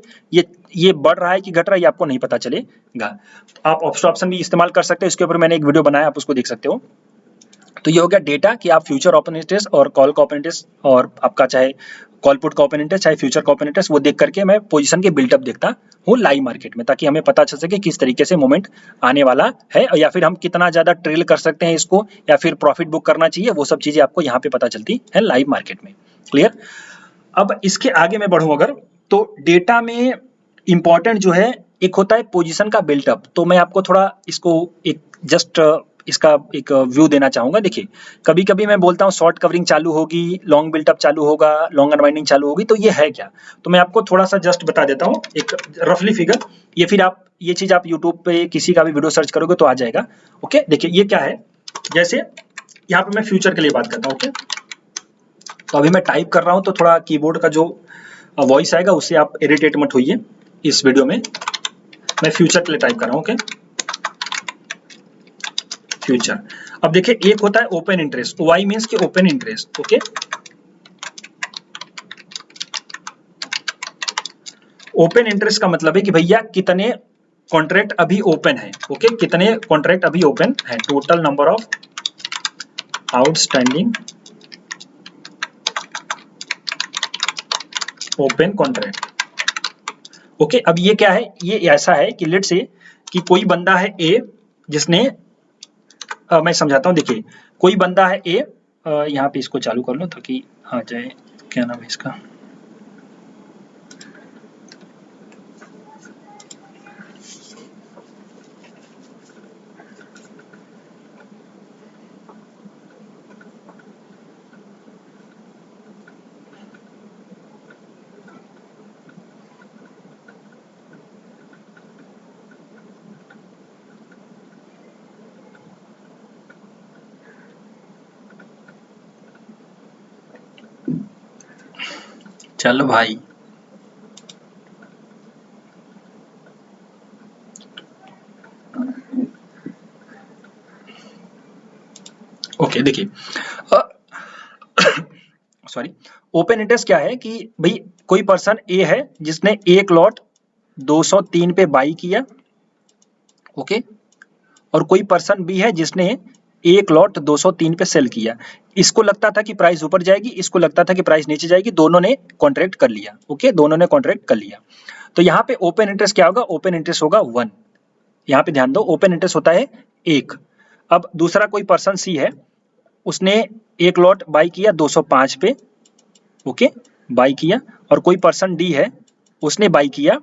ये बढ़ रहा है कि घट रहा है ये आपको नहीं पता चलेगा। आप ऑप्शन भी इस्तेमाल कर सकते हो, इसके ऊपर मैंने एक वीडियो बनाया, आप उसको देख सकते हो। तो ये हो गया डेटा कि आप फ्यूचर ओपन इंटरेस्ट और कॉल का ओपन इंटरेस्ट, और आपका चाहे कॉल पुट का ओपन इंटरेस्ट चाहे फ्यूचर का ओपन इंटरेस्ट, वो देख करके मैं पोजीशन के बिल्टअप देखता हूँ लाइव मार्केट में, ताकि हमें पता चल सके किस तरीके से मोमेंट आने वाला है, या फिर हम कितना ज्यादा ट्रेल कर सकते हैं इसको, या फिर प्रॉफिट बुक करना चाहिए, वो सब चीजें आपको यहाँ पे पता चलती है लाइव मार्केट में। क्लियर, अब इसके आगे मैं बढ़ूं अगर, तो डेटा में इंपॉर्टेंट जो है एक होता है पोजीशन का बिल्टअप। तो मैं आपको थोड़ा इसको एक जस्ट इसका एक व्यू देना चाहूंगा। देखिए, कभी कभी मैं बोलता हूँ शॉर्ट कवरिंग चालू होगी, लॉन्ग बिल्टअप चालू होगा, लॉन्ग अनवाइंडिंग चालू होगी, तो ये है क्या, तो मैं आपको थोड़ा सा जस्ट बता देता हूँ एक रफली फिगर। ये फिर आप ये चीज आप यूट्यूब पे किसी का भी वीडियो सर्च करोगे तो आ जाएगा। ओके, देखिए ये क्या है, जैसे यहाँ पे मैं फ्यूचर के लिए बात करता हूँ। ओके, तो अभी मैं टाइप कर रहा हूँ तो थोड़ा कीबोर्ड का जो वॉइस आएगा उससे आप इरिटेट मत होइए। इस वीडियो में मैं फ्यूचर के लिए टाइप कर रहा हूँ। Okay, future. अब देखिए, एक होता है ओपन इंटरेस्ट, OI मींस कि open interest. Okay, open interest का मतलब है कि भैया कितने कॉन्ट्रैक्ट अभी ओपन है। ओके, कितने कॉन्ट्रैक्ट अभी ओपन है, total number of outstanding open contract. Okay, अब ये क्या है, ये ऐसा है कि लेट से कि कोई बंदा है ए जिसने मैं समझाता हूँ, देखिए कोई बंदा है ए, यहाँ पे इसको चालू कर लो ताकि आ जाए, क्या नाम है इसका, चलो भाई ओके, देखिए सॉरी, ओपन इंटरेस्ट क्या है कि भाई कोई पर्सन ए है जिसने एक लॉट 203 पे बाई किया, ओके, और कोई पर्सन बी है जिसने एक लॉट 203 पे सेल किया। इसको लगता था कि प्राइस ऊपर जाएगी, इसको लगता था कि प्राइस नीचे जाएगी, दोनों ने कॉन्ट्रैक्ट कर लिया, ओके, दोनों ने कॉन्ट्रैक्ट कर लिया। तो यहाँ पे ओपन इंटरेस्ट क्या होगा, ओपन इंटरेस्ट होगा 1। यहाँ पे ध्यान दो, ओपन इंटरेस्ट होता है 1। अब दूसरा कोई पर्सन सी है, उसने एक लॉट बाई किया 205 पे, ओके, बाई किया, और कोई पर्सन डी है उसने बाई किया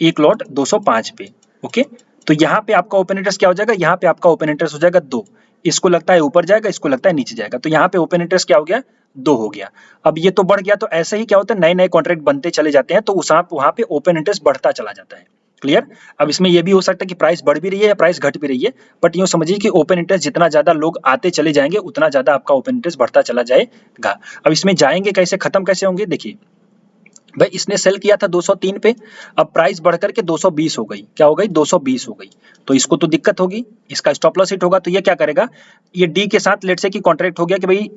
एक लॉट 205 पे, ओके। तो यहाँ पे आपका ओपन इंटरेस्ट क्या हो जाएगा, यहाँ पे आपका ओपन इंटरेस्ट हो जाएगा 2। इसको लगता है ऊपर जाएगा, इसको लगता है नीचे जाएगा, तो यहाँ पे ओपन इंटरेस्ट क्या हो गया, 2 हो गया। अब ये तो बढ़ गया, तो ऐसे ही क्या होता है, नए नए कॉन्ट्रैक्ट बनते चले जाते हैं, तो उस वहाँ पे ओपन इंटरेस्ट बढ़ता चला जाता है। क्लियर। अब इसमें यह भी हो सकता है कि प्राइस बढ़ भी रही है या प्राइस घट भी रही है, बट यूं समझिए कि ओपन इंटरेस्ट जितना ज्यादा लोग आते चले जाएंगे उतना ज्यादा आपका ओपन इंटरेस्ट बढ़ता चला जाएगा। अब इसमें जाएंगे कैसे, खत्म कैसे होंगे, देखिए भाई इसने सेल किया था 203 पे, अब प्राइस बढ़कर के 220 हो गई, क्या हो गई, 220 हो गई, तो इसको तो दिक्कत होगी, इसका स्टॉप लॉस हिट होगा। तो ये क्या करेगा, ये डी के साथ लेट से कि कॉन्ट्रैक्ट हो गया कि भाई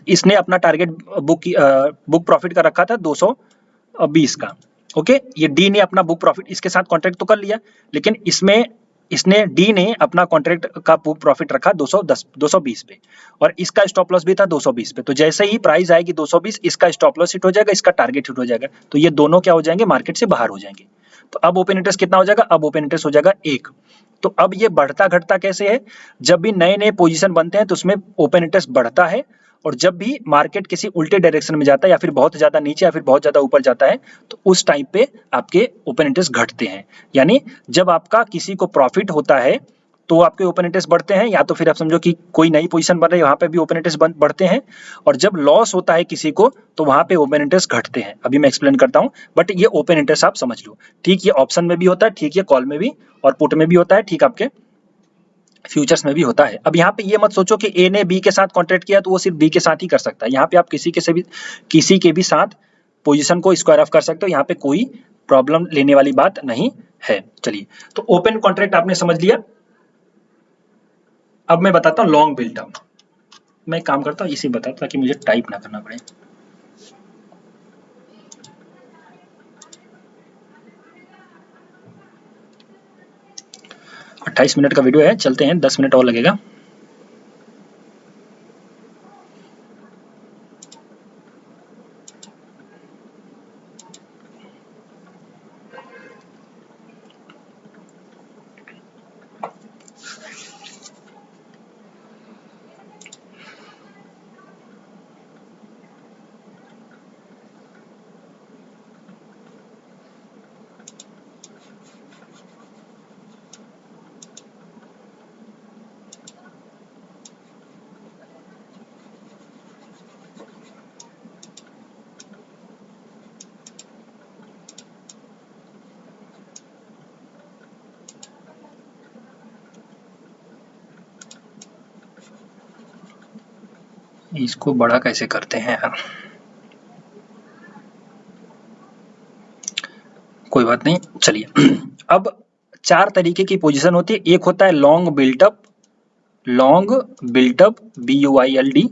इसने अपना टारगेट बुक प्रॉफिट का रखा था 220 का, ओके, ये डी ने अपना बुक प्रॉफिट इसके साथ कॉन्ट्रैक्ट तो कर लिया, लेकिन इसमें इसने डी ने अपना कॉन्ट्रैक्ट का बुक प्रॉफिट रखा 220 पे, और इसका स्टॉप लॉस भी था 220 पे। तो जैसे ही प्राइस आएगी 220, इसका स्टॉप लॉस हिट हो जाएगा, इसका टारगेट हिट हो जाएगा, तो ये दोनों क्या हो जाएंगे, मार्केट से बाहर हो जाएंगे। तो अब ओपन इंटरेस्ट कितना हो जाएगा, अब ओपन इंटरेस्ट हो जाएगा 1। तो अब ये बढ़ता घटता कैसे है, जब भी नए नए पोजीशन बनते हैं तो उसमें ओपन इंटरेस्ट बढ़ता है, और जब भी मार्केट किसी उल्टे डायरेक्शन में जाता है या फिर बहुत ज्यादा नीचे या फिर बहुत ज्यादा ऊपर जाता है, तो उस टाइम पे आपके ओपन इंटरेस्ट घटते हैं। यानी जब आपका किसी को प्रॉफिट होता है तो आपके ओपन इंटरेस्ट बढ़ते हैं, या तो फिर आप समझो कि कोई नई पोजीशन बन रही है वहां पे भी ओपन इंटरेस्ट बढ़ते हैं, और जब लॉस होता है किसी को तो वहां पे ओपन इंटरेस्ट घटते हैं। अभी मैं एक्सप्लेन करता हूं, बट ये ओपन इंटरेस्ट आप समझ लो। ठीक ये ऑप्शन में भी होता है, ठीक ये कॉल में भी और पुट में भी होता है, ठीक आपके फ्यूचर्स में भी होता है। अब यहाँ पे ये मत सोचो कि ए ने बी के साथ कॉन्ट्रैक्ट किया तो वो सिर्फ बी के साथ ही कर सकता है, यहाँ पे आप किसी के भी साथ पोजीशन को स्क्वायर ऑफ कर सकते हो, यहाँ पे कोई प्रॉब्लम लेने वाली बात नहीं है। चलिए, तो ओपन कॉन्ट्रैक्ट आपने समझ लिया। अब मैं बताता हूँ लॉन्ग बिल्ट टर्म। मैं काम करता हूँ इसी बताता ताकि मुझे टाइप ना करना पड़े। और 28 मिनट का वीडियो है, चलते हैं, 10 मिनट और लगेगा। इसको बड़ा कैसे करते हैं यार, कोई बात नहीं। चलिए अब 4 तरीके की पोजीशन होती है। एक होता है long built up, long built up BUILD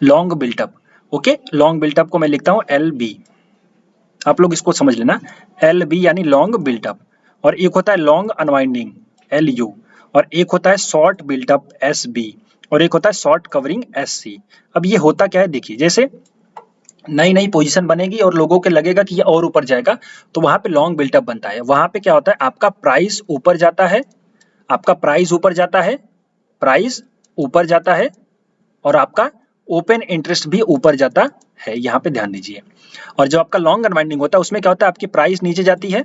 long built up, okay. Long built up को मैं लिखता हूं LB, आप लोग इसको समझ लेना, LB यानी लॉन्ग बिल्टअप। और एक होता है लॉन्ग अनवाइंडिंग LU, और एक होता है शॉर्ट बिल्टअप SB, और एक होता है शॉर्ट कवरिंग SC। अब ये होता क्या है देखिए, जैसे नई नई पोजीशन बनेगी और लोगों के लगेगा कि ये और ऊपर जाएगा, तो वहां पे लॉन्ग बिल्टअप बनता है। वहां पे क्या होता है, आपका प्राइस ऊपर जाता है, आपका प्राइस ऊपर जाता है, प्राइस ऊपर जाता है, और आपका ओपन इंटरेस्ट भी ऊपर जाता है, यहाँ पे ध्यान दीजिए। और जो आपका लॉन्ग अनवाइंडिंग होता है उसमें क्या होता है, आपकी प्राइस नीचे जाती है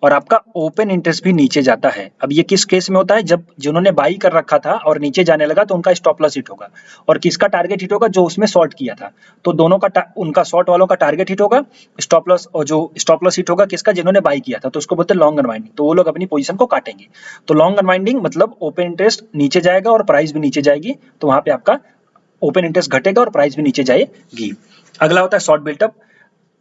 और आपका ओपन इंटरेस्ट भी नीचे जाता है। अब ये किस केस में होता है, जब जिन्होंने बाई कर रखा था और नीचे जाने लगा तो उनका स्टॉप लॉस हिट होगा, और किसका टारगेट हिट होगा, जो उसमें शॉर्ट किया था। तो दोनों का उनका शॉर्ट वालों का टारगेट हिट होगा, स्टॉप लॉस, और जो स्टॉप लॉस हिट होगा किसका, जिन्होंने बाई किया था, तो उसको बोलते हैं लॉन्ग अनवाइंडिंग। तो वो लोग अपनी पोजीशन को काटेंगे। तो लॉन्ग अनवाइंडिंग मतलब ओपन इंटरेस्ट नीचे जाएगा और प्राइस भी नीचे जाएगी, तो वहां पे आपका ओपन इंटरेस्ट घटेगा और प्राइस भी नीचे जाएगी। अगला होता है शॉर्ट बिल्टअप।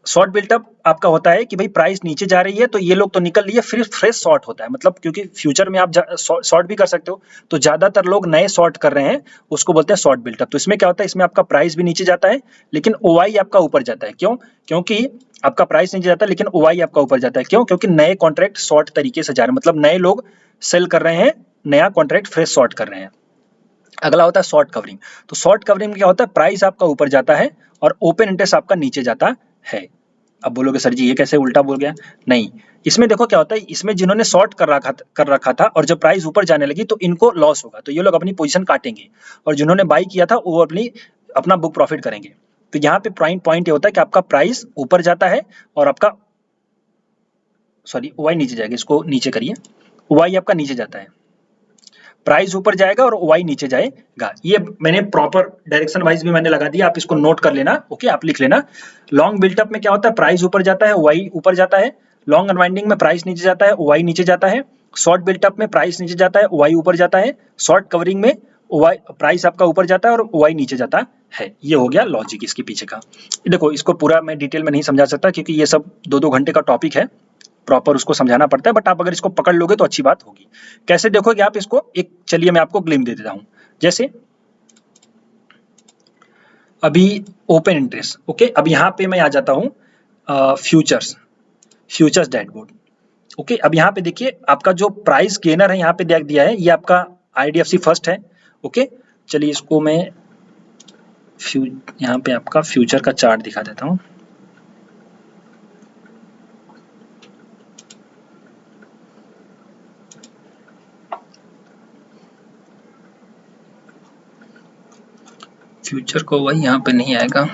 शॉर्ट बिल्टअप आपका होता है कि भाई प्राइस नीचे जा रही है तो ये लोग तो निकल लिए, फिर फ्रेश शॉर्ट होता है, मतलब क्योंकि फ्यूचर में आप शॉर्ट भी कर सकते हो, तो ज्यादातर लोग नए शॉर्ट कर रहे हैं, उसको बोलते हैं शॉर्ट बिल्टअप। तो इसमें क्या होता है, इसमें आपका प्राइस भी नीचे जाता है लेकिन OI आपका ऊपर जाता है। क्यों? क्योंकि आपका प्राइस नीचे जाता है लेकिन OI आपका ऊपर जाता है। क्यों? क्योंकि नए कॉन्ट्रैक्ट शॉर्ट तरीके से जा रहे हैं, मतलब नए लोग सेल कर रहे हैं, नया कॉन्ट्रैक्ट फ्रेश शॉर्ट कर रहे हैं। अगला होता है शॉर्ट कवरिंग। तो शॉर्ट कवरिंग में क्या होता है, प्राइस आपका ऊपर जाता है और ओपन इंटरेस्ट आपका नीचे जाता है। अब बोलोगे सर जी ये कैसे उल्टा बोल गया? नहीं, इसमें देखो क्या होता है, इसमें जिन्होंने शॉर्ट कर रखा था और जब प्राइस ऊपर जाने लगी तो इनको लॉस होगा, तो ये लोग अपनी पोजीशन काटेंगे, और जिन्होंने बाई किया था वो अपना बुक प्रॉफिट करेंगे। तो यहाँ पे पॉइंट ये होता है कि आपका प्राइस ऊपर जाता है और आपका OI नीचे जाएगा, इसको नीचे करिए, OI आपका नीचे जाता है, प्राइस ऊपर जाएगा और OI नीचे जाएगा। ये मैंने प्रॉपर डायरेक्शन वाइज भी मैंने लगा दिया, आप इसको नोट कर लेना। ओके, आप लिख लेना। लॉन्ग बिल्टअप में क्या होता है, प्राइस ऊपर जाता है, OI ऊपर जाता है। लॉन्ग अनवाइंडिंग में प्राइस नीचे जाता है, OI नीचे जाता है। शॉर्ट बिल्टअप में प्राइस नीचे जाता है, OI ऊपर जाता है। शॉर्ट कवरिंग में OI प्राइस आपका ऊपर जाता है और OI नीचे जाता है। ये हो गया लॉजिक इसके पीछे का। देखो इसको पूरा मैं डिटेल में नहीं समझा सकता क्योंकि ये सब 2-2 घंटे का टॉपिक है, प्रॉपर उसको समझाना पड़ता है, बट आप अगर इसको पकड़ लोगे तो अच्छी बात होगी। कैसे देखोगे आप इसको, एक चलिए मैं आपको ग्लिम्स दे देता हूं। जैसे अभी ओपन इंटरेस्ट, ओके, अब यहां पे मैं आ जाता हूं फ्यूचर्स डैशबोर्ड। ओके, अब यहाँ पे देखिए आपका जो प्राइस गेनर है यहाँ पे देख दिया है, ये आपका IDFC फर्स्ट है। ओके, चलिए इसको मैं यहाँ पे आपका फ्यूचर का चार्ट दिखा देता हूँ। फ्यूचर को वही यहाँ पे नहीं आएगा,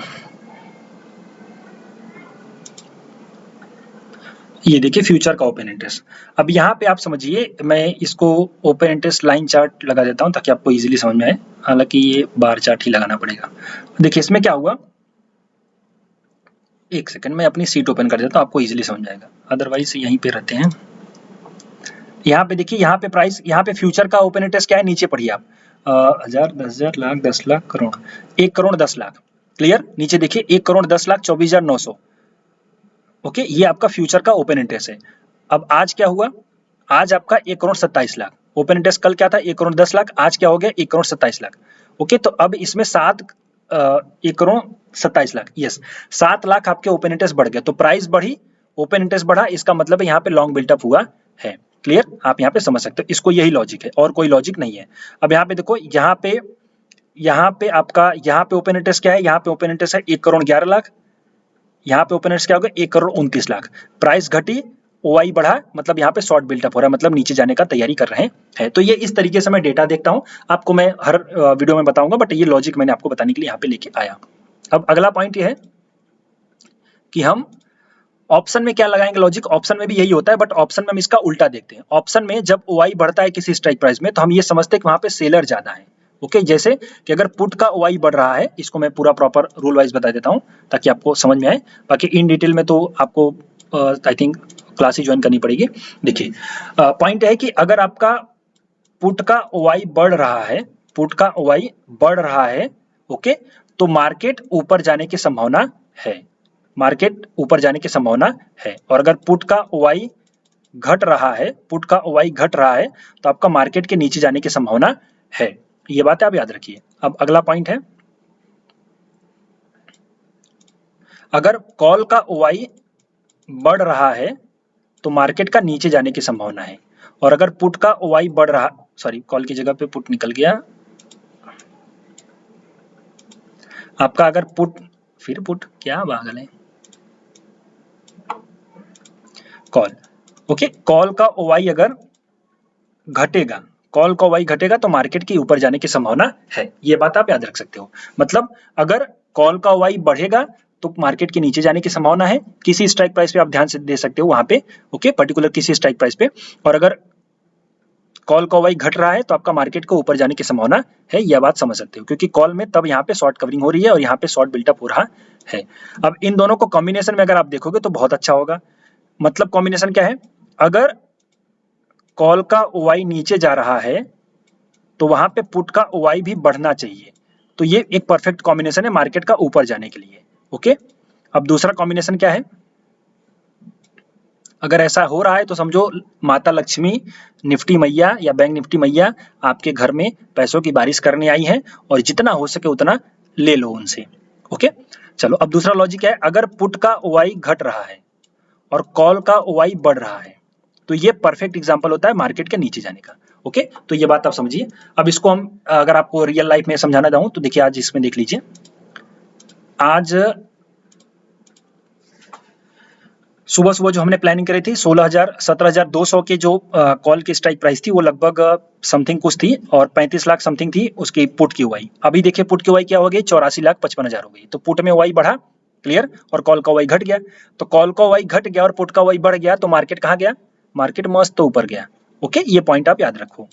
ये देखिए फ्यूचर का ओपन इंटरेस्ट। अब यहाँ पे आप समझिए, मैं इसको ओपन इंटरेस्ट लाइन चार्ट लगा देता हूँ ताकि आपको इजीली समझ में आए, हालांकि ये बार चार्ट ही लगाना पड़ेगा। देखिए इसमें क्या हुआ, एक सेकंड मैं अपनी सीट ओपन कर देता हूँ, आपको इजीली समझ जाएगा, अदरवाइज यहीं पे रहते हैं। यहाँ पे देखिए, यहाँ पे प्राइस, यहाँ पे फ्यूचर का ओपन इंटरेस्ट क्या है, नीचे पढ़िए आप, 1000, 10,000, लाख, 10 लाख, करोड़, 1 करोड़ 10 लाख। क्लियर? नीचे देखिए 1 करोड़ 10 लाख 24,900। ओके, ये आपका फ्यूचर का ओपन इंटरेस्ट है। अब आज क्या हुआ, आज आपका 1 करोड़ 27 लाख ओपन इंटरेस्ट, कल क्या था 1 करोड़ 10 लाख, आज क्या हो गया 1 करोड़ 27 लाख। ओके, तो अब इसमें 1 करोड़ 27 लाख, यस, 7 लाख आपके ओपन इंटरेस्ट बढ़ गया, तो प्राइस बढ़ी, ओपन इंटरेस्ट बढ़ा, इसका मतलब है यहाँ पे लॉन्ग बिल्टअप हुआ है। क्लियर? आप यहाँ पे समझ सकते हो, इसको यही लॉजिक है और कोई लॉजिक नहीं है। अब यहाँ पे देखो, यहाँ पे आपका, यहाँ पे ओपन इंटरेस्ट क्या है, यहाँ पे ओपन इंटरेस्ट है 1 करोड़ 11 लाख, यहाँ पे ओपन इंटरेस्ट क्या हो गया 1 करोड़ 29 लाख। प्राइस घटी, OI बढ़ा, मतलब यहाँ पे शॉर्ट बिल्टअप हो रहा है, मतलब नीचे जाने का तैयारी कर रहे हैं। तो ये इस तरीके से मैं डेटा देखता हूँ, आपको मैं हर वीडियो में बताऊंगा, बट ये लॉजिक मैंने आपको बताने के लिए यहाँ पे लेके आया। अब अगला पॉइंट ये है कि हम ऑप्शन में क्या लगाएंगे लॉजिक। ऑप्शन में भी यही होता है, बट ऑप्शन में हम इसका उल्टा देखते हैं। ऑप्शन में जब OI बढ़ता है किसी स्ट्राइक प्राइस में, तो हम ये समझते हैं कि वहां पे सेलर ज्यादा है। ओके, जैसे कि अगर पुट का OI बढ़ रहा है, इसको मैं पूरा प्रॉपर रूल वाइज बता देता हूं ताकि आपको समझ में आए, बाकी इन डिटेल में तो आपको I think class he join करनी पड़ेगी। देखिए पॉइंट है कि अगर आपका पुट का OI बढ़ रहा है, पुट का OI बढ़ रहा है, ओके, तो मार्केट ऊपर जाने की संभावना है, मार्केट ऊपर जाने की संभावना है। और अगर पुट का OI घट रहा है, पुट का OI घट रहा है, तो आपका मार्केट के नीचे जाने की संभावना है। ये बात आप याद रखिए। अब अगला पॉइंट है, अगर कॉल का OI बढ़ रहा है तो मार्केट का नीचे जाने की संभावना है, और अगर पुट का OI बढ़ रहा, सॉरी कॉल की जगह पे पुट निकल गया, आपका अगर पुट, फिर पुट क्या पागल है, कॉल, ओके, कॉल का ओवाई अगर घटेगा, कॉल का ओवाई घटेगा तो मार्केट की ऊपर जाने की संभावना है, ये बात आप याद रख सकते हो। मतलब अगर कॉल का ओवाई बढ़ेगा तो मार्केट के नीचे जाने की संभावना है, किसी स्ट्राइक प्राइस पे आप ध्यान से दे सकते हो वहां पे, ओके, पर्टिकुलर किसी स्ट्राइक प्राइस पे। और अगर कॉल का ओवाई घट रहा है तो आपका मार्केट को ऊपर जाने की संभावना है, यह बात समझ सकते हो, क्योंकि कॉल में तब यहाँ पे शॉर्ट कवरिंग हो रही है और यहाँ पे शॉर्ट बिल्टअप हो रहा है। अब इन दोनों को कॉम्बिनेशन में अगर आप देखोगे तो बहुत अच्छा होगा। मतलब कॉम्बिनेशन क्या है, अगर कॉल का ओवाई नीचे जा रहा है तो वहां पे पुट का ओवाई भी बढ़ना चाहिए, तो ये एक परफेक्ट कॉम्बिनेशन है मार्केट का ऊपर जाने के लिए, ओके। अब दूसरा कॉम्बिनेशन क्या है, अगर ऐसा हो रहा है तो समझो माता लक्ष्मी, निफ्टी मैया या बैंक निफ्टी मैया आपके घर में पैसों की बारिश करने आई है और जितना हो सके उतना ले लो उनसे, ओके। चलो अब दूसरा लॉजिक है, अगर पुट का ओवाई घट रहा है और कॉल का ओवाई बढ़ रहा है तो ये परफेक्ट एग्जांपल होता है मार्केट के नीचे जाने का, ओके। तो ये बात आप समझिए। अब इसको हम अगर आपको रियल लाइफ में समझाना चाहूँ तो देखिए, आज इसमें देख लीजिए, आज सुबह सुबह जो हमने प्लानिंग करी थी 17,200 के जो कॉल की स्ट्राइक प्राइस थी वो लगभग समथिंग कुछ थी और 35 लाख समथिंग थी उसकी पुट की ओवाई। अभी देखिए पुट की ओवाई क्या हो गई, 84,55,000 हो गई। तो पुट में ओवाई बढ़ा, क्लियर, और कॉल का ओवाई घट गया। तो कॉल का ओवाई घट गया और पुट का ओवाई बढ़ गया तो मार्केट कहाँ गया, मार्केट मस्त तो ऊपर गया, ओके। ये पॉइंट आप याद रखो।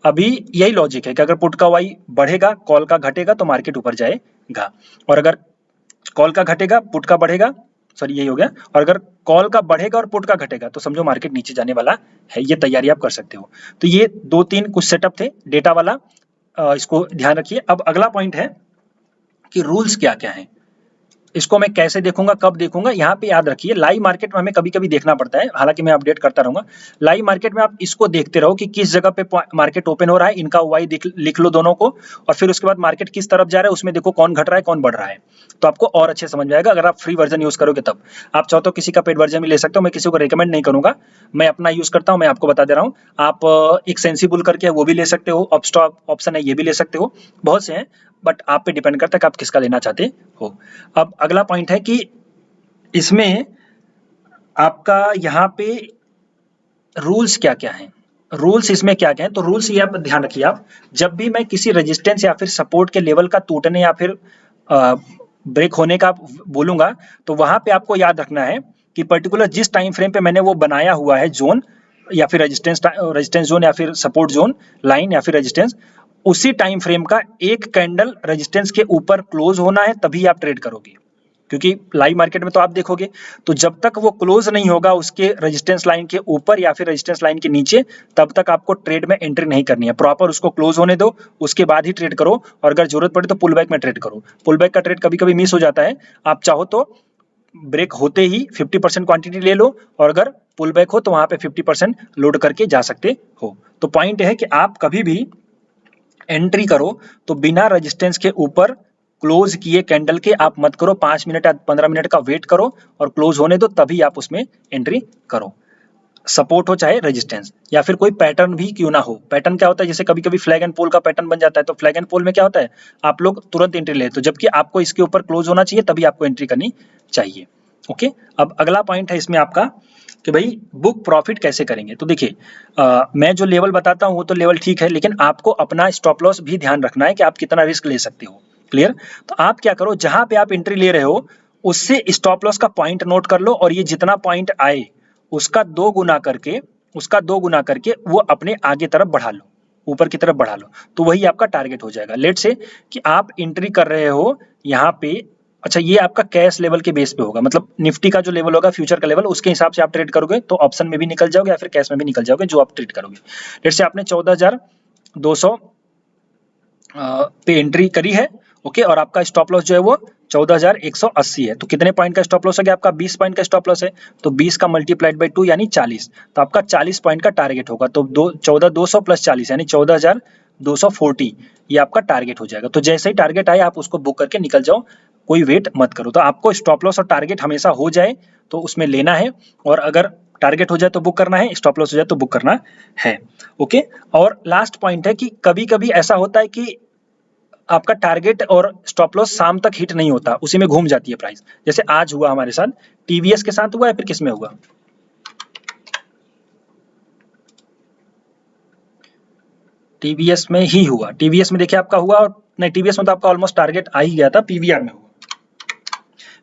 अभी यही लॉजिक है कि अगर पुट का ओवाई बढ़ेगा, कॉल का घटेगा तो मार्केट ऊपर जाएगा, और अगर कॉल का घटेगा पुट का बढ़ेगा, सॉरी यही हो गया, और अगर कॉल का बढ़ेगा और पुट का घटेगा तो समझो मार्केट नीचे जाने वाला है, ये तैयारी आप कर सकते हो। तो ये 2-3 कुछ सेटअप थे डेटा वाला, इसको ध्यान रखिए। अब अगला पॉइंट है कि रूल्स क्या क्या है, इसको मैं कैसे देखूंगा, कब देखूंगा, यहाँ पे याद रखिए लाइव मार्केट में हमें कभी कभी देखना पड़ता है, हालांकि मैं अपडेट करता रहूंगा। लाइव मार्केट में आप इसको देखते रहो कि किस जगह पे मार्केट ओपन हो रहा है, इनका वाई लिख लो दोनों को, और फिर उसके बाद मार्केट किस तरफ जा रहा है उसमें देखो कौन घट रहा है कौन बढ़ रहा है, तो आपको और अच्छे समझ में आएगा अगर आप फ्री वर्जन यूज करोगे तब। आप चाहो तो किसी का पेड वर्जन भी ले सकते हो, मैं किसी को रिकमेंड नहीं करूंगा, मैं अपना यूज करता हूँ, मैं आपको बता दे रहा हूँ। आप एक सेंसिबल करके वो भी ले सकते हो, अपस्टॉप ऑप्शन है ये भी ले सकते हो, बहुत से हैं, बट आप पे डिपेंड करता है कि आप किसका लेना चाहते हो। अब अगला पॉइंट है कि इसमें आपका यहाँ पे रूल्स क्या क्या हैं, रूल्स इसमें क्या क्या है, तो रूल्स ये आप ध्यान रखिए। आप जब भी मैं किसी रेजिस्टेंस या फिर सपोर्ट के लेवल का टूटने या फिर ब्रेक होने का बोलूंगा तो वहां पे आपको याद रखना है कि पर्टिकुलर जिस टाइम फ्रेम पे मैंने वो बनाया हुआ है जोन या फिर रेजिस्टेंस जोन या फिर सपोर्ट जोन लाइन या फिर रेजिस्टेंस, उसी टाइम फ्रेम का एक कैंडल रेजिस्टेंस के ऊपर क्लोज होना है तभी आप ट्रेड करोगे, क्योंकि लाइव मार्केट में तो आप देखोगे तो जब तक वो क्लोज नहीं होगा उसके रेजिस्टेंस लाइन के ऊपर या फिर रेजिस्टेंस लाइन के नीचे तब तक आपको ट्रेड में एंट्री नहीं करनी है, प्रॉपर उसको क्लोज होने दो उसके बाद ही ट्रेड करो, और अगर जरूरत पड़े तो पुल बैक में ट्रेड करो। पुल बैक का ट्रेड कभी कभी मिस हो जाता है, आप चाहो तो ब्रेक होते ही 50% क्वांटिटी ले लो, और अगर पुल बैक हो तो वहां पे 50% लोड करके जा सकते हो। तो पॉइंट है कि आप कभी भी एंट्री करो तो बिना रेजिस्टेंस के ऊपर क्लोज किए कैंडल के आप मत करो, 5 मिनट या 15 मिनट का वेट करो और क्लोज होने दो तभी आप उसमें एंट्री करो, सपोर्ट हो चाहे रेजिस्टेंस या फिर कोई पैटर्न भी क्यों ना हो। पैटर्न क्या होता है, जैसे कभी कभी फ्लैग एंड पोल का पैटर्न बन जाता है, तो फ्लैग एंड पोल में क्या होता है आप लोग तुरंत एंट्री लेते हो, जबकि आपको इसके ऊपर क्लोज होना चाहिए तभी आपको एंट्री करनी चाहिए, ओके। अब अगला पॉइंट है इसमें आपका कि भाई बुक प्रॉफिट कैसे करेंगे, तो देखिए मैं जो लेवल बताता हूँ वो तो लेवल ठीक है, लेकिन आपको अपना स्टॉप लॉस भी ध्यान रखना है कि आप कितना रिस्क ले सकते हो, क्लियर। तो आप क्या करो, जहां पे आप एंट्री ले रहे हो उससे स्टॉप लॉस का पॉइंट नोट कर लो, और ये जितना पॉइंट आए उसका 2 गुना करके वो अपने आगे तरफ बढ़ा लो, ऊपर की तरफ बढ़ा लो, तो वही आपका टारगेट हो जाएगा। लेट से कि आप एंट्री कर रहे हो यहाँ पे, अच्छा ये आपका कैश लेवल के बेस पे होगा, मतलब निफ्टी का जो लेवल होगा फ्यूचर का लेवल उसके हिसाब से आप ट्रेड करोगे तो ऑप्शन में भी निकल जाओगे या फिर कैश में भी निकल जाओगे जो आप ट्रेड करोगे। लेट से आपने 14,200 पे एंट्री करी है, ओके, और आपका स्टॉप लॉस जो है वो 14,180 है, तो कितने पॉइंट का स्टॉप लॉस है, आपका 20 पॉइंट का स्टॉप लॉस है, तो 20 का मल्टीप्लाइड बाई 2 यानी 40, तो आपका 40 पॉइंट का टारगेट होगा, तो 14,200 प्लस 40 यानी 14,240 ये आपका टारगेट हो जाएगा। तो जैसे ही टारगेट आए आप उसको बुक करके निकल जाओ, कोई वेट मत करो। तो आपको स्टॉप लॉस और टारगेट हमेशा हो जाए तो उसमें लेना है, और अगर टारगेट हो जाए तो बुक करना है, स्टॉप लॉस हो जाए तो बुक करना है, ओके। और लास्ट पॉइंट है कि कभी कभी ऐसा होता है कि आपका टारगेट और स्टॉप लॉस शाम तक हिट नहीं होता, उसी में घूम जाती है प्राइस। जैसे आज हुआ हमारे साथ, टीवीएस के साथ हुआ या फिर किस में हुआ, टीवीएस में ही हुआ। टीवीएस में देखिए आपका हुआ, और नहीं टीवीएस में तो आपका ऑलमोस्ट टारगेट आ ही गया था, पीवीआर में हुआ।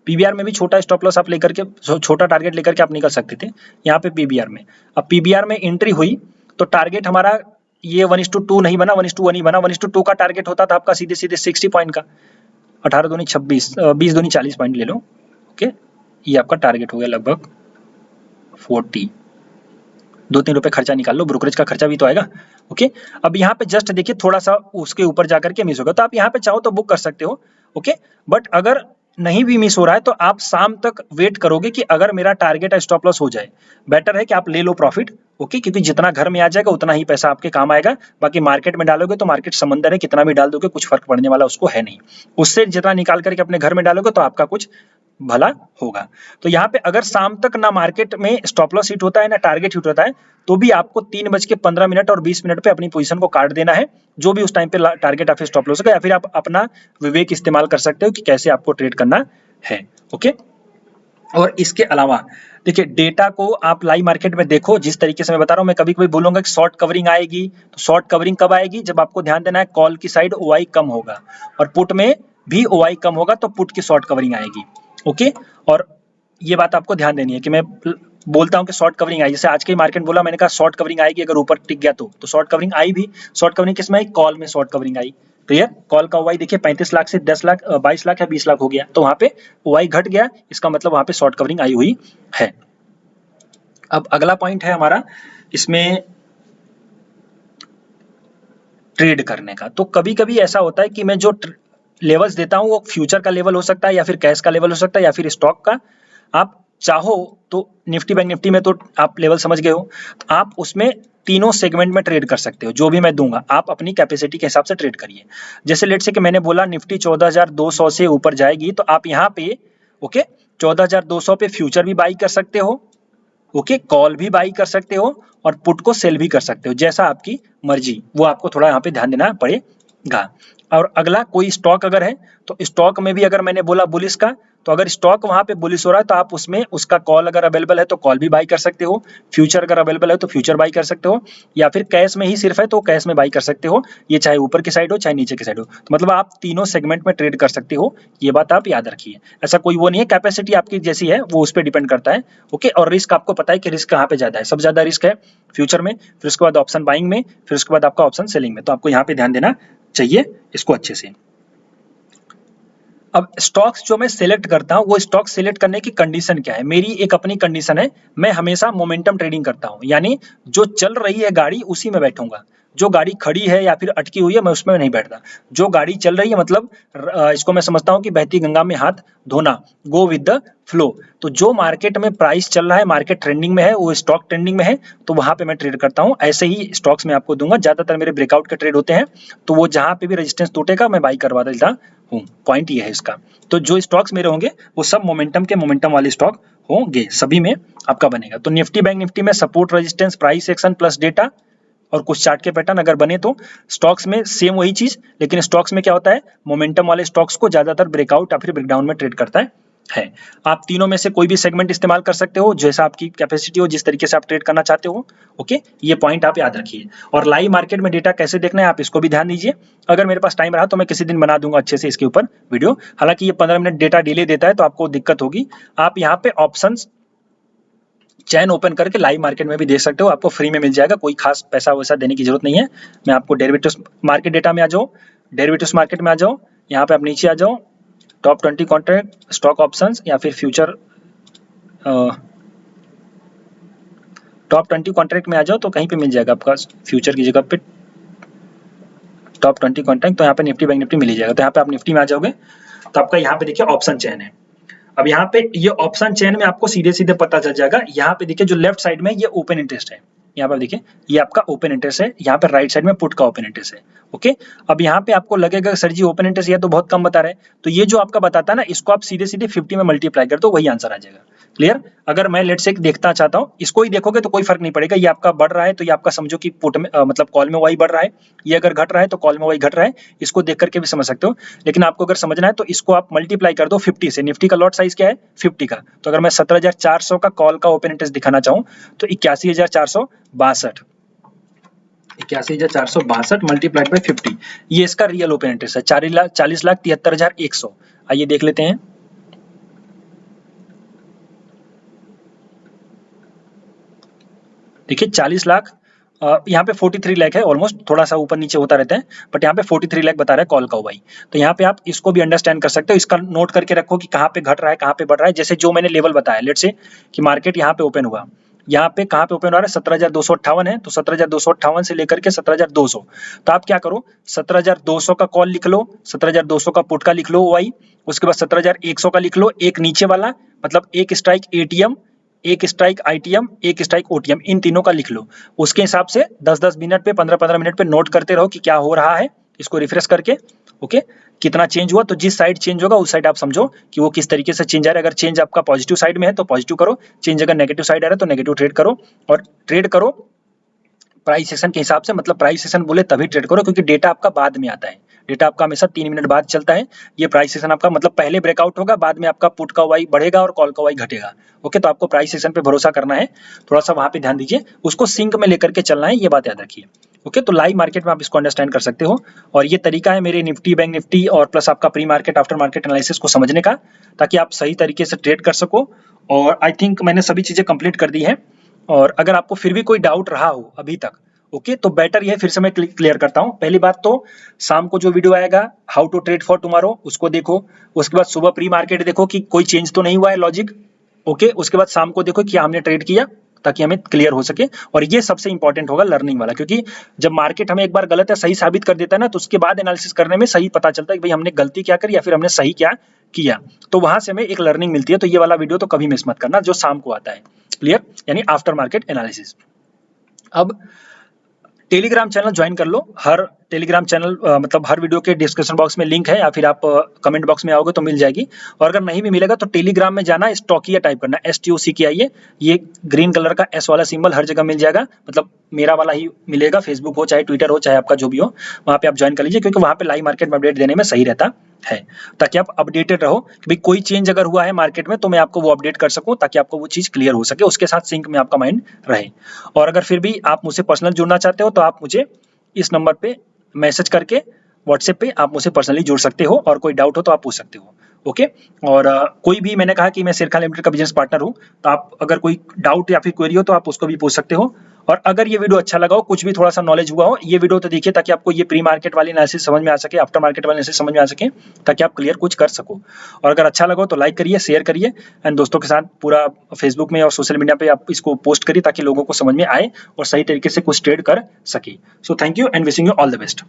पीवीआर में भी छोटा स्टॉप लॉस आप लेकर के, छोटा टारगेट लेकर के आप निकल सकते थे। यहाँ पे पीवीआर में, अब पीवीआर में एंट्री हुई तो टारगेट हमारा ये 1:2 नहीं बना, 1:1 ही बना। 1:2 का टारगेट होता था आपका सीधे सीधे 60 पॉइंट का, 18 दूनी 26, 20 दूनी 40 पॉइंट ले लो। ओके, ये आपका टारगेट हो गया लगभग 40। 2-3 रुपए खर्चा निकाल लो, ब्रोकरेज का खर्चा भी तो आएगा। ओके, अब यहाँ पे जस्ट देखिए थोड़ा सा उसके ऊपर जाकर के मिस होगा, तो आप यहाँ पे चाहो तो बुक कर सकते हो। ओके, बट अगर नहीं भी मिस हो रहा है तो आप शाम तक वेट करोगे कि अगर मेरा टारगेट स्टॉप लॉस हो जाए, बेटर है कि आप ले लो प्रॉफिट। ओके, क्योंकि जितना घर में आ जाएगा उतना ही पैसा आपके काम आएगा। बाकी मार्केट में डालोगे तो मार्केट समंदर है, कितना भी डाल दोगे कुछ फर्क पड़ने वाला उसको है नहीं। उससे जितना निकाल करके अपने घर में डालोगे तो आपका कुछ भला होगा। तो यहाँ पे अगर शाम तक ना मार्केट में स्टॉप लॉस हिट होता है ना टारगेट हिट होता है, तो भी आपको 3:15 और 20 मिनट पे अपनी पोजीशन को काट देना है, जो भी उस टाइम पे टारगेट आप स्टॉप लॉस का, या फिर आप अपना विवेक इस्तेमाल कर सकते हो कि कैसे आपको ट्रेड करना है। ओके, और इसके अलावा देखिए डेटा को आप लाइव मार्केट में देखो, जिस तरीके से मैं बता रहा हूँ। मैं कभी कभी बोलूंगा कि शॉर्ट कवरिंग आएगी, तो शॉर्ट कवरिंग कब आएगी, जब आपको ध्यान देना है कॉल की साइड ओआई कम होगा और पुट में भी ओआई कम होगा, तो पुट की शॉर्ट कवरिंग आएगी। ओके, और ये बात आपको ध्यान देनी है कि मैं बोलता हूं कि शॉर्ट कवरिंग आई, जैसे आज के मार्केट बोला मैंने कहा शॉर्ट कवरिंग आएगी अगर ऊपर टिक गया तो शॉर्ट कवरिंग आई भी। शॉर्ट कवरिंग किस में आई, कॉल में शॉर्ट कवरिंग आई। क्लियर, कॉल का ओआई देखिए 35 लाख से 10 लाख 22 लाख या 20 लाख हो गया, तो वहां पे ओआई घट गया, इसका मतलब वहां पे शॉर्ट कवरिंग आई हुई है। अब अगला पॉइंट है हमारा इसमें ट्रेड करने का। तो कभी कभी ऐसा होता है कि मैं जो लेवल्स देता हूं वो फ्यूचर का लेवल हो सकता है, या फिर कैश का लेवल हो सकता है, या फिर स्टॉक का। आप चाहो तो निफ्टी बैंक निफ्टी में तो आप लेवल समझ गए हो, तो आप उसमें तीनों सेगमेंट में ट्रेड कर सकते हो। जो भी मैं दूंगा आप अपनी कैपेसिटी के हिसाब से ट्रेड करिए। जैसे लेट से कि मैंने बोला निफ्टी 14,200 से ऊपर जाएगी, तो आप यहाँ पे ओके 14,200 पे फ्यूचर भी बाई कर सकते हो, ओके कॉल भी बाई कर सकते हो, और पुट को सेल भी कर सकते हो, जैसा आपकी मर्जी। वो आपको थोड़ा यहाँ पे ध्यान देना पड़ेगा। और अगला कोई स्टॉक अगर है, तो स्टॉक में भी अगर मैंने बोला बुलिश का, तो अगर स्टॉक वहां पे बुलिश हो रहा है तो आप उसमें उसका कॉल अगर अवेलेबल है तो कॉल भी बाई कर सकते हो, फ्यूचर अगर अवेलेबल है तो फ्यूचर बाई कर सकते हो, या फिर कैश में ही सिर्फ है तो कैश में बाई कर सकते हो। ये चाहे ऊपर की साइड हो चाहे नीचे की साइड हो, तो मतलब आप तीनों सेगमेंट में ट्रेड कर सकते हो। ये बात आप याद रखिए। ऐसा कोई वो नहीं है, कैपेसिटी आपकी जैसी है वो उस पर डिपेंड करता है। ओके, और रिस्क आपको पता है कि रिस्क कहाँ पे ज्यादा है, सबसे ज्यादा रिस्क है फ्यूचर में, फिर उसके बाद ऑप्शन बाइंग में, फिर उसके बाद आपका ऑप्शन सेलिंग में। तो आपको यहाँ पे ध्यान देना चाहिए इसको अच्छे से। अब स्टॉक्स जो मैं सिलेक्ट करता हूं, वो स्टॉक सिलेक्ट करने की कंडीशन क्या है, मेरी एक अपनी कंडीशन है। मैं हमेशा मोमेंटम ट्रेडिंग करता हूं, यानी जो चल रही है गाड़ी उसी में बैठूंगा। जो गाड़ी खड़ी है या फिर अटकी हुई है मैं उसमें नहीं बैठता। जो गाड़ी चल रही है मतलब इसको मैं समझता हूं कि बहती गंगा में हाथ धोना, गो विद द फ्लो। तो जो मार्केट में प्राइस चल रहा है, मार्केट ट्रेंडिंग में है, वो स्टॉक ट्रेंडिंग में है, तो वहां पे मैं ट्रेड करता हूं। ऐसे ही स्टॉक्स में आपको दूंगा, ज्यादातर मेरे ब्रेकआउट के ट्रेड होते हैं, तो वो जहां पे भी रेजिस्टेंस टूटेगा मैं बाई करवा देता हूं। पॉइंट ये है इसका। तो जो स्टॉक्स मेरे होंगे वो सब मोमेंटम के मोमेंटम वाले स्टॉक होंगे, सभी में आपका बनेगा। तो निफ्टी बैंक निफ्टी में support resistance price action plus data और कुछ चार्ट के पैटर्न अगर बने, तो स्टॉक्स में सेम वही चीज, लेकिन स्टॉक्स में क्या होता है, मोमेंटम वाले स्टॉक्स को ज्यादातर ब्रेकआउट या फिर ब्रेकडाउन में ट्रेड करता है। आप तीनों में से कोई भी सेगमेंट इस्तेमाल कर सकते हो, जैसा आपकी कैपेसिटी हो, जिस तरीके से आप ट्रेड करना चाहते हो। ओके, ये पॉइंट आप याद रखिए। और लाइव मार्केट में डेटा कैसे देखना है आप इसको भी ध्यान दीजिए। अगर मेरे पास टाइम रहा तो मैं किसी दिन बना दूंगा अच्छे से इसके ऊपर वीडियो। हालांकि ये 15 मिनट डेटा डिले देता है तो आपको दिक्कत होगी। आप यहाँ पे ऑप्शन चैन ओपन करके लाइव मार्केट में भी देख सकते हो, आपको फ्री में मिल जाएगा, कोई खास पैसा वैसा देने की जरूरत नहीं है। मैं आपको डेरिवेटिव्स मार्केट डेटा में आ जाओ, डेरिवेटिव्स मार्केट में आ जाओ, यहाँ पे आप नीचे आ जाओ, टॉप 20 कॉन्ट्रैक्ट स्टॉक ऑप्शंस या फिर फ्यूचर टॉप 20 कॉन्ट्रैक्ट में आ जाओ, तो कहीं पे मिल जाएगा आपका फ्यूचर की जगह पे टॉप 20 कॉन्ट्रैक्ट। तो यहाँ पे निफ्टी बैंक निफ्टी मिल जाएगा। तो यहाँ पे आप निफ्टी में आ जाओगे तो आपका यहाँ पे देखिए ऑप्शन चैन है। अब यहाँ पे ये ऑप्शन चेन में आपको सीधे सीधे पता चल जाएगा। यहाँ पे देखिए जो लेफ्ट साइड में ये ओपन इंटरेस्ट है, यहाँ पर देखिए ये आपका ओपन इंटरेस्ट है, यहाँ पे राइट साइड में पुट का ओपन इंटरेस्ट है। ओके, अब यहाँ पे आपको लगेगा सर जी ओपन इंटरेस्ट ये तो बहुत कम बता रहे हैं, तो ये जो आपका बताता है ना, इसको आप सीधे सीधे 50 में मल्टीप्लाई कर दो, वही आंसर आ जाएगा। क्लियर। अगर मैं लेट से देखना चाहता हूँ, इसको ही देखोगे तो कोई फर्क नहीं पड़ेगा, ये आपका बढ़ रहा है तो ये आपका समझो कि पुट में मतलब कॉल में वाई बढ़ रहा है, ये अगर घट रहा है तो कॉल में वाई घट रहा है, इसको देख करके भी समझ सकते हो। लेकिन आपको अगर समझना है तो इसको आप मल्टीप्लाई कर दो 50 से। निफ्टी का लॉट साइज क्या है 50 का, तो अगर मैं 17,400 का कॉल का ओपन इंटरेस्ट दिखाना चाहूँ तो 81,462, 81,462 मल्टीप्लाइड बाई 50, ये इसका रियल ओपन इंटरेस्ट है, 40,73,100। आइए देख लेते हैं। देखिए 40 लाख, यहाँ पे 43 लाख है ऑलमोस्ट, थोड़ा सा ऊपर नीचे होता रहता है, बट यहाँ पे 43 लाख बता रहा है कॉल का वाई। तो यहाँ पे आप इसको भी अंडरस्टैंड कर सकते हो, इसका नोट करके रखो कि कहाँ पे घट रहा है कहाँ पे बढ़ रहा है। जैसे जो मैंने लेवल बताया, लेट से कि मार्केट यहाँ पे ओपन हुआ, यहाँ पे कहाँ पे ओपन हो रहा है 17,258 है, तो 17,258 से लेकर के 17,200, तो आप क्या करो 17,200 का कॉल लिख लो, 17,200 का पुट का लिख लो वाई, उसके बाद 17,100 का लिख लो, एक नीचे वाला मतलब एक स्ट्राइक एटीएम, एक स्ट्राइक आईटीएम, एक स्ट्राइक ओटीएम, इन तीनों का लिख लो। उसके हिसाब से 10-10 मिनट पे 15-15 मिनट पे नोट करते रहो कि क्या हो रहा है, इसको रिफ्रेश करके ओके कितना चेंज हुआ। तो जिस साइड चेंज होगा उस साइड आप समझो कि वो किस तरीके से चेंज आ रहा है। अगर चेंज आपका पॉजिटिव साइड में है तो पॉजिटिव करो, चेंज अगर नेगेटिव साइड आ रहा है तो नेगेटिव ट्रेड करो, और ट्रेड करो प्राइस सेशन के हिसाब से। मतलब प्राइस सेशन बोले तभी ट्रेड करो क्योंकि डेटा आपका बाद में आता है, डेटा आपका हमेशा 3 मिनट बाद चलता है। ये प्राइस सेशन आपका मतलब पहले ब्रेकआउट होगा, बाद में आपका पुट का वाई बढ़ेगा और कॉल का वाई घटेगा। ओके, तो आपको प्राइस सेशन पे भरोसा करना है, थोड़ा सा वहां पे ध्यान दीजिए, उसको सिंक में लेकर के चलना है, ये बात याद रखिए। ओके, तो लाइव मार्केट में आप इसको अंडरस्टैंड कर सकते हो, और ये तरीका है मेरे निफ्टी, बैंक निफ्टी और प्लस आपका pre market after market analysis को समझने का, ताकि आप सही तरीके से ट्रेड कर सको। और आई थिंक मैंने सभी चीजें कंप्लीट कर दी है, और अगर आपको फिर भी कोई डाउट रहा हो अभी तक, ओके, तो बेटर ये फिर से मैं क्लियर करता हूं। पहली बात तो शाम को जो वीडियो आएगा how to trade for tomorrow उसको देखो, उसके बाद सुबह प्री मार्केट देखो कि कोई चेंज तो नहीं हुआ है लॉजिक, ओके, उसके बाद शाम को देखो कि हमने ट्रेड किया, ताकि हमें क्लियर हो सके। और ये सबसे इंपॉर्टेंट होगा लर्निंग वाला, क्योंकि जब मार्केट हमें एक बार गलत है सही साबित कर देता है ना, तो उसके बाद एनालिसिस करने में सही पता चलता है कि भाई हमने गलती क्या करी या फिर हमने सही क्या किया, तो वहां से हमें एक लर्निंग मिलती है। तो ये वाला वीडियो तो कभी मिस मत करना जो शाम को आता है, क्लियर, यानी आफ्टर मार्केट एनालिसिस। अब टेलीग्राम चैनल ज्वाइन कर लो, हर टेलीग्राम चैनल मतलब हर वीडियो के डिस्क्रिप्शन बॉक्स में लिंक है, या फिर आप कमेंट बॉक्स में आओगे तो मिल जाएगी। और अगर नहीं भी मिलेगा तो टेलीग्राम में जाना, स्टॉकिया टाइप करना, STOCKIA, ये ग्रीन कलर का S वाला सिंबल हर जगह मिल जाएगा, मतलब मेरा वाला ही मिलेगा, फेसबुक हो चाहे ट्विटर हो चाहे आपका जो भी हो, वहाँ पे आप ज्वाइन कर लीजिए, क्योंकि वहाँ पे लाइव मार्केट में अपडेट देने में सही रहता है, ताकि आप अपडेटेड रहो कि भाई कोई चेंज अगर हुआ है मार्केट में तो मैं आपको वो अपडेट कर सकूं, ताकि आपको वो चीज क्लियर हो सके, उसके साथ सिंक में आपका माइंड रहे। और अगर फिर भी आप मुझसे पर्सनल जुड़ना चाहते हो तो आप मुझे इस नंबर पे मैसेज करके व्हाट्सएप पे आप मुझसे पर्सनली जुड़ सकते हो, और कोई डाउट हो तो आप पूछ सकते हो। ओके, और कोई भी, मैंने कहा कि मैं शेरखान लिमिटेड का बिजनेस पार्टनर हूं, तो आप अगर कोई डाउट या फिर क्वेरी हो तो आप उसको भी पूछ सकते हो। और अगर ये वीडियो अच्छा लगा हो, कुछ भी थोड़ा सा नॉलेज हुआ हो, ये वीडियो तो देखिए ताकि आपको ये प्री मार्केट वाली एनालिसिस समझ में आ सके, आफ्टर मार्केट वाली एनालिसिस समझ में आ सके, ताकि आप क्लियर कुछ कर सको। और अगर अच्छा लगा हो तो लाइक करिए, शेयर करिए, एंड दोस्तों के साथ पूरा फेसबुक में और सोशल मीडिया पे आप इसको पोस्ट करिए, ताकि लोगों को समझ में आए और सही तरीके से कुछ ट्रेड कर सके। So thank you and wishing you all the best.